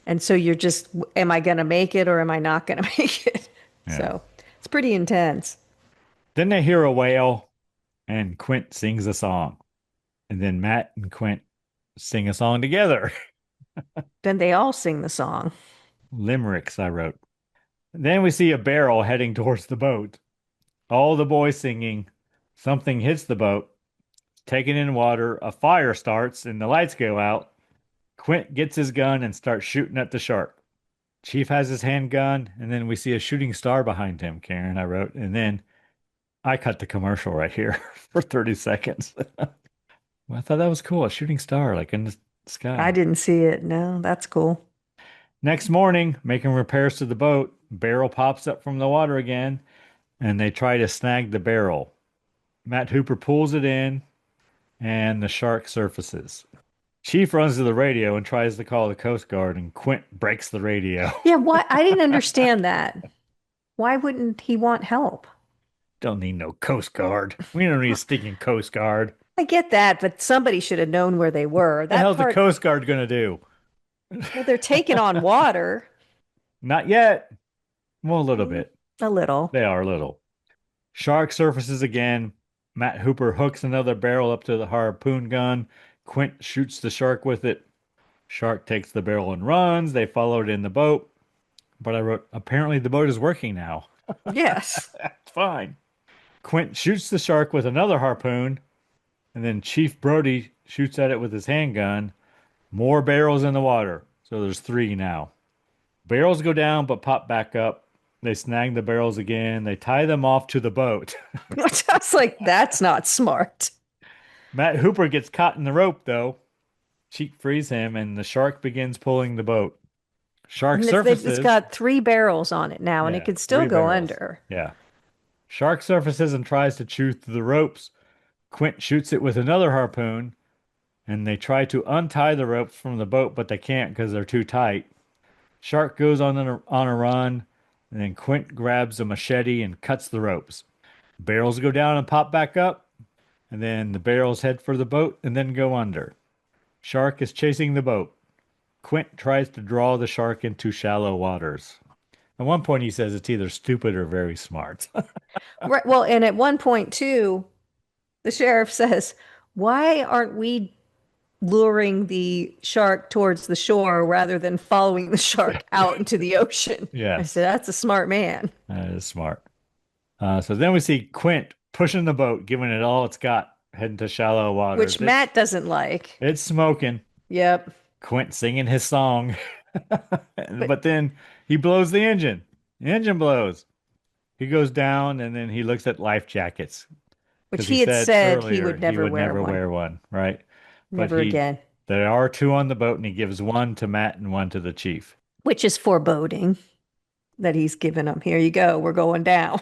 And so you're just, am I going to make it or am I not going to make it? Yeah. So it's pretty intense. Then they hear a whale, and Quint sings a song. And then Matt and Quint sing a song together. Then they all sing the song. Limericks, I wrote. Then we see a barrel heading towards the boat. All the boys singing. Something hits the boat. Taken in water, a fire starts, and the lights go out. Quint gets his gun and starts shooting at the shark. Chief has his handgun, and then we see a shooting star behind him, Karen, I wrote. And then I cut the commercial right here for 30 seconds. Well, I thought that was cool. A shooting star, like in the I sky. didn't see it. No, that's cool. Next morning, making repairs to the boat, barrel pops up from the water again, and they try to snag the barrel. Matt Hooper pulls it in, and the shark surfaces. Chief runs to the radio and tries to call the Coast Guard, and Quint breaks the radio. Yeah, why? I didn't understand that. Why wouldn't he want help? Don't need no Coast Guard. We don't need a stinking Coast Guard. I get that, but somebody should have known where they were. The That hell's the part, Coast Guard gonna do? well, they're taking on water. Not yet. Well, a little bit. A little. They are little. Shark surfaces again. Matt Hooper hooks another barrel up to the harpoon gun. Quint shoots the shark with it. Shark takes the barrel and runs. They follow it in the boat. But I wrote, apparently the boat is working now. Yes. That's fine. Quint shoots the shark with another harpoon. And then Chief Brody shoots at it with his handgun. More barrels in the water. So there's 3 now. Barrels go down but pop back up. They snag the barrels again. They tie them off to the boat. Just like, that's not smart. Matt Hooper gets caught in the rope, though. Chief frees him, and the shark begins pulling the boat. Shark And surfaces. it's got 3 barrels on it now, and Yeah, it could still 3 go barrels. under. Yeah. Shark surfaces and tries to chew through the ropes. Quint shoots it with another harpoon, and they try to untie the ropes from the boat, but they can't because they're too tight. Shark goes on a run, and then Quint grabs a machete and cuts the ropes. Barrels go down and pop back up, and then the barrels head for the boat and then go under. Shark is chasing the boat. Quint tries to draw the shark into shallow waters. At one point, he says it's either stupid or very smart. Right. Well, and at one point, too, the sheriff says, why aren't we luring the shark towards the shore rather than following the shark out into the ocean? I Yes. said, that's a smart man. That is smart. So then we see Quint pushing the boat, giving it all it's got, heading to shallow waters. Which Matt doesn't like. It's smoking. Yep. Quint singing his song. But then he blows the engine. The engine blows. He goes down and then he looks at life jackets. Which 'Cause he had said he earlier would never wear one. wear one, right? Never again. There are 2 on the boat, and he gives one to Matt and one to the chief. Which is foreboding that he's given them. Here you go. We're going down.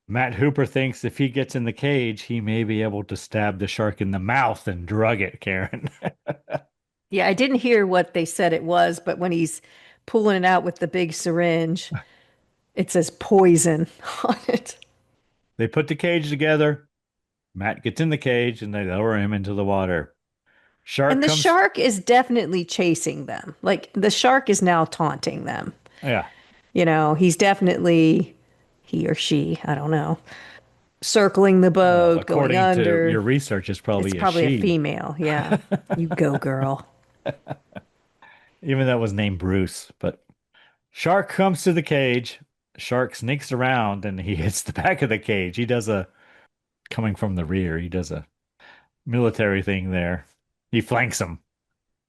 Matt Hooper thinks if he gets in the cage, he may be able to stab the shark in the mouth and drug it, Karen. Yeah, I didn't hear what they said it was, but when he's pulling it out with the big syringe, it says poison on it. They put the cage together. Matt gets in the cage, and they lower him into the water. And the comes... shark is definitely chasing them. Like, the shark is now taunting them. Yeah. You know, he's definitely, he or she, I don't know, circling the boat, going under. According to your research, it's probably a female. Yeah. You go, girl. Even though it was named Bruce. But shark comes to the cage. Shark sneaks around, and he hits the back of the cage. He does coming from the rear, he does a military thing there. He flanks him.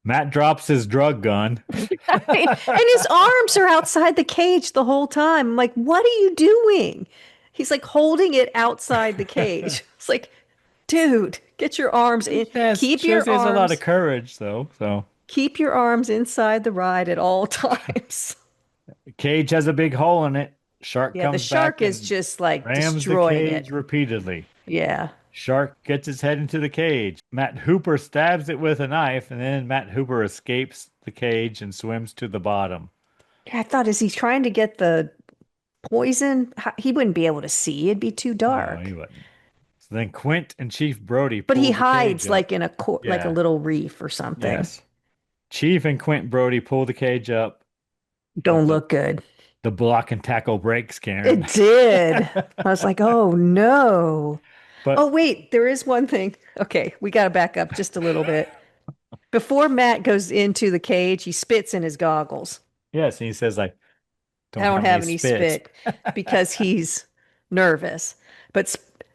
Matt drops his drug gun. And his arms are outside the cage the whole time. I'm like, what are you doing? He's like holding it outside the cage. It's like, dude, get your arms in. Yes, Keep your he has a lot arms. of courage, though. So Keep your arms inside the ride at all times. the cage has a big hole in it. Shark Yeah, comes the shark back is and just like rams destroying the cage it. repeatedly. Yeah. Shark gets his head into the cage. Matt Hooper stabs it with a knife, and then Matt Hooper escapes the cage and swims to the bottom. Yeah, I thought, is he trying to get the poison? He wouldn't be able to see. It'd be too dark. No, he wouldn't. So then Quint and Chief Brody But pull he the hides cage like up. in like a Yeah. little reef or something. Yes. Chief and Quint Brody pull the cage up. Don't look good. The block and tackle breaks, Karen. It did. I was like, oh no. But Oh, wait, there is one thing. Okay, we got to back up just a little bit. Before Matt goes into the cage, he spits in his goggles. yes, and he says, I don't have any spit because he's nervous. But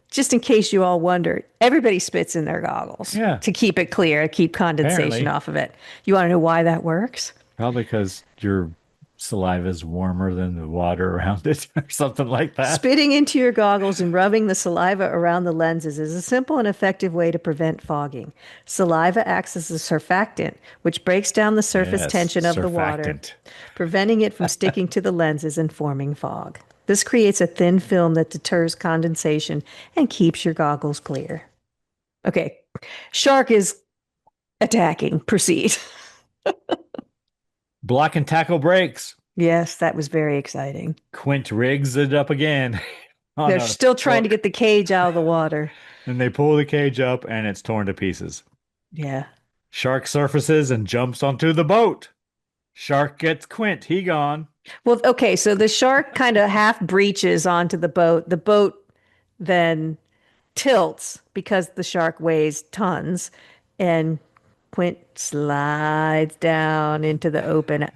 just in case you all wondered, everybody spits in their goggles to keep it clear, keep condensation Apparently. off of it. You want to know why that works? Probably because you're saliva is warmer than the water around it or something like that. Spitting into your goggles and rubbing the saliva around the lenses is a simple and effective way to prevent fogging. Saliva acts as a surfactant, which breaks down the surface Yes, tension of the water, surfactant. preventing it from sticking to the lenses and forming fog. This creates a thin film that deters condensation and keeps your goggles clear. Okay, shark is attacking. Proceed. Block and tackle breaks. Yes, that was very exciting. Quint rigs it up again on They're a still trying to hook, get the cage out of the water. and they pull the cage up and it's torn to pieces. Yeah. Shark surfaces and jumps onto the boat. Shark gets Quint. He gone. Well, okay, so the shark kind of half breaches onto the boat. The boat then tilts because the shark weighs tons, and Quint slides down into the open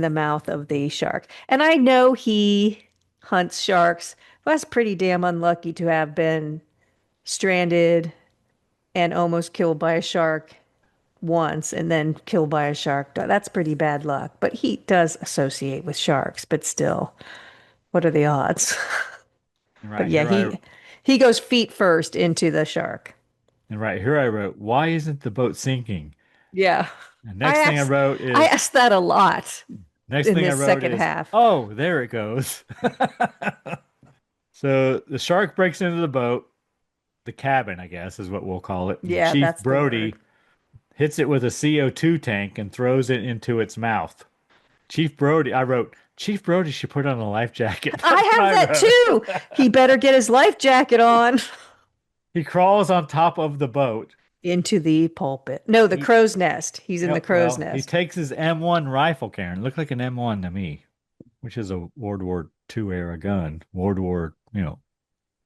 the mouth of the shark. And I know he hunts sharks. That's pretty damn unlucky to have been stranded and almost killed by a shark once and then killed by a shark. That's pretty bad luck. But he does associate with sharks, but still, what are the odds? And But right yeah, here he goes feet first into the shark. I wrote, why isn't the boat sinking? Yeah. And I asked I asked that a lot next in thing I this wrote second is, half. oh, there it goes. So the shark breaks into the boat, the cabin, I guess is what we'll call it. And Yeah, Chief that's the Brody word. hits it with a CO2 tank and throws it into its mouth. I wrote, Chief Brody should put on a life jacket. That's I what have I that wrote. too. He better get his life jacket on. He crawls on top of the boat. Into the pulpit. No, the He, crow's nest. He's in the crow's he nest. takes his M1 rifle, Karen. Looked like an M1 to me, which is a World War II era gun. World War,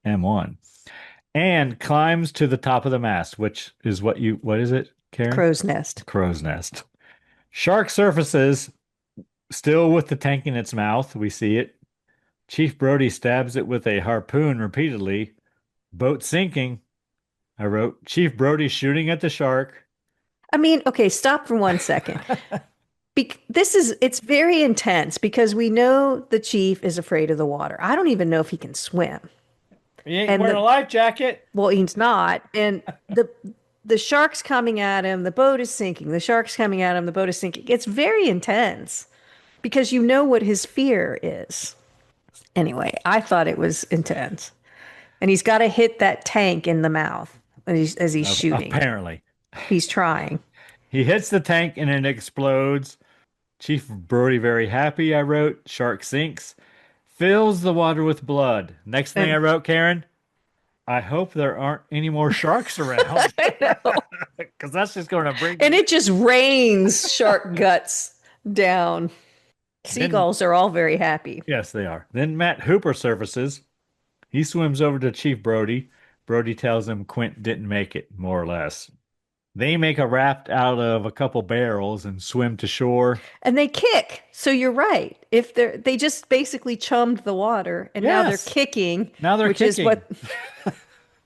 M1. And climbs to the top of the mast, which is what is it, Karen? Crow's nest. Crow's nest. Shark surfaces, still with the tank in its mouth. We see it. Chief Brody stabs it with a harpoon repeatedly. Boat sinking. I wrote, Chief Brody shooting at the shark. I mean, okay, stop for 1 second. It's very intense because we know the chief is afraid of the water. I don't even know if he can swim. He ain't And wearing a life jacket. well, he's not. And the shark's coming at him, the boat is sinking. The shark's coming at him, the boat is sinking. It's very intense because you know what his fear is. Anyway, I thought it was intense. And he's got to hit that tank in the mouth as he's shooting. Apparently. He's trying. He hits the tank and it explodes. Chief Brody very happy, I wrote. Shark sinks. Fills the water with blood. Next thing I wrote, Karen, I hope there aren't any more sharks around. I know. Because that's just going to bring. And it just rains shark guts down. Seagulls are all very happy. Yes, they are. Then Matt Hooper surfaces. He swims over to Chief Brody. Brody tells him Quint didn't make it, more or less. They make a raft out of a couple barrels and swim to shore. And they kick. So you're right. If they just basically chummed the water and now they're Yes. kicking. Now they're which kicking. is what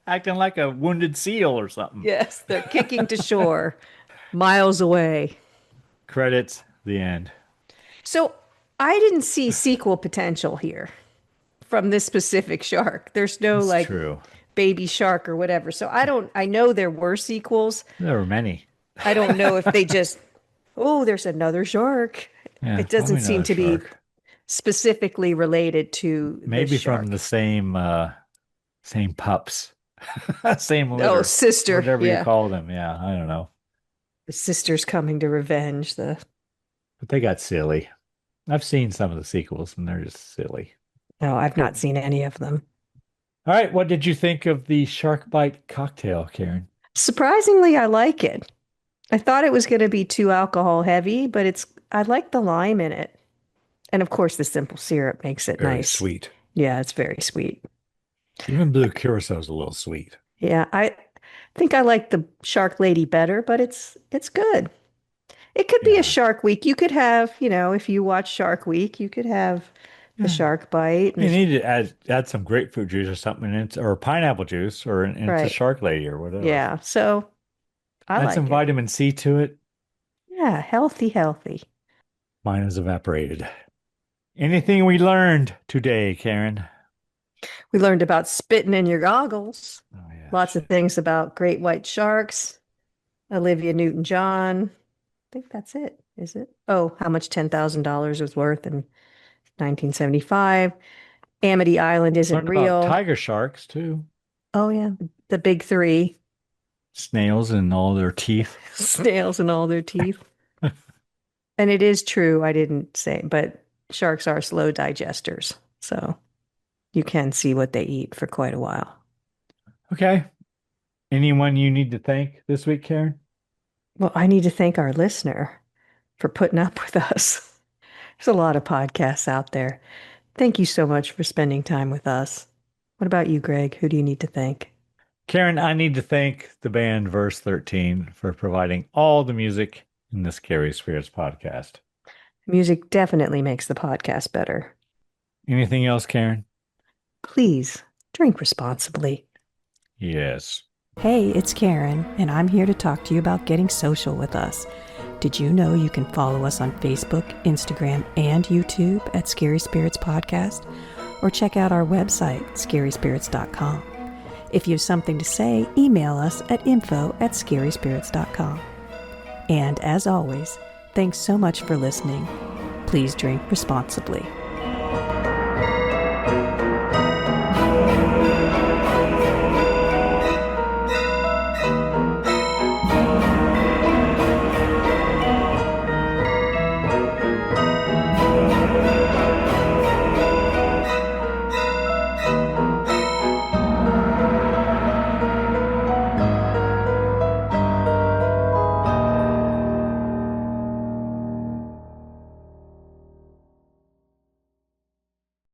Acting like a wounded seal or something. yes, they're kicking to shore miles away. Credits, the end. So I didn't see sequel potential here from this specific shark. There's no It's like true. baby shark or whatever. So I know there were sequels. There were many. I don't know if they just, oh, there's another shark. Yeah, It doesn't probably seem another to be shark. specifically related to Maybe this from shark. the same pups. Same litter. Oh, sister. Whatever Yeah. you call them. Yeah, I don't know. The sister's coming to revenge the But they got silly. I've seen some of the sequels and they're just silly. No, I've not seen any of them. All right, what did you think of the shark bite cocktail, Karen? Surprisingly, I like it. I thought it was going to be too alcohol heavy, but I like the lime in it. And of course, the simple syrup makes it Very nice. sweet. Yeah, it's very sweet. Even blue curacao is a little sweet. Yeah, I think I like the Shark Lady better, but it's good. It could be Yeah. a Shark Week. You could have, if you watch Shark Week, you could have the shark bite. You need to add some grapefruit juice or something or pineapple juice or into Right. Shark Lady or whatever. Yeah, so I Add like some it. vitamin C to it. Yeah, healthy. Mine has evaporated. Anything we learned today, Karen? We learned about spitting in your goggles. Oh, yeah. Lots of things about great white sharks. Olivia Newton-John. I think that's it, is it? Oh, how much $10,000 was worth in 1975. Amity Island isn't Learned real. about tiger sharks, too. Oh, yeah. The big three. Snails and all their teeth. Snails and all their teeth. And it is true, I didn't say, but sharks are slow digesters. So you can see what they eat for quite a while. Okay. Anyone you need to thank this week, Karen? Well, I need to thank our listener for putting up with us. There's a lot of podcasts out there. Thank you so much for spending time with us. What about you, Greg? Who do you need to thank? Karen, I need to thank the band Verse 13 for providing all the music in the Scary Spirits podcast. Music definitely makes the podcast better. Anything else, Karen? Please drink responsibly. Yes. Hey, it's Karen, and I'm here to talk to you about getting social with us. Did you know you can follow us on Facebook, Instagram, and YouTube at Scary Spirits Podcast? Or check out our website, scaryspirits.com. If you have something to say, email us at info@scaryspirits.com. And as always, thanks so much for listening. Please drink responsibly.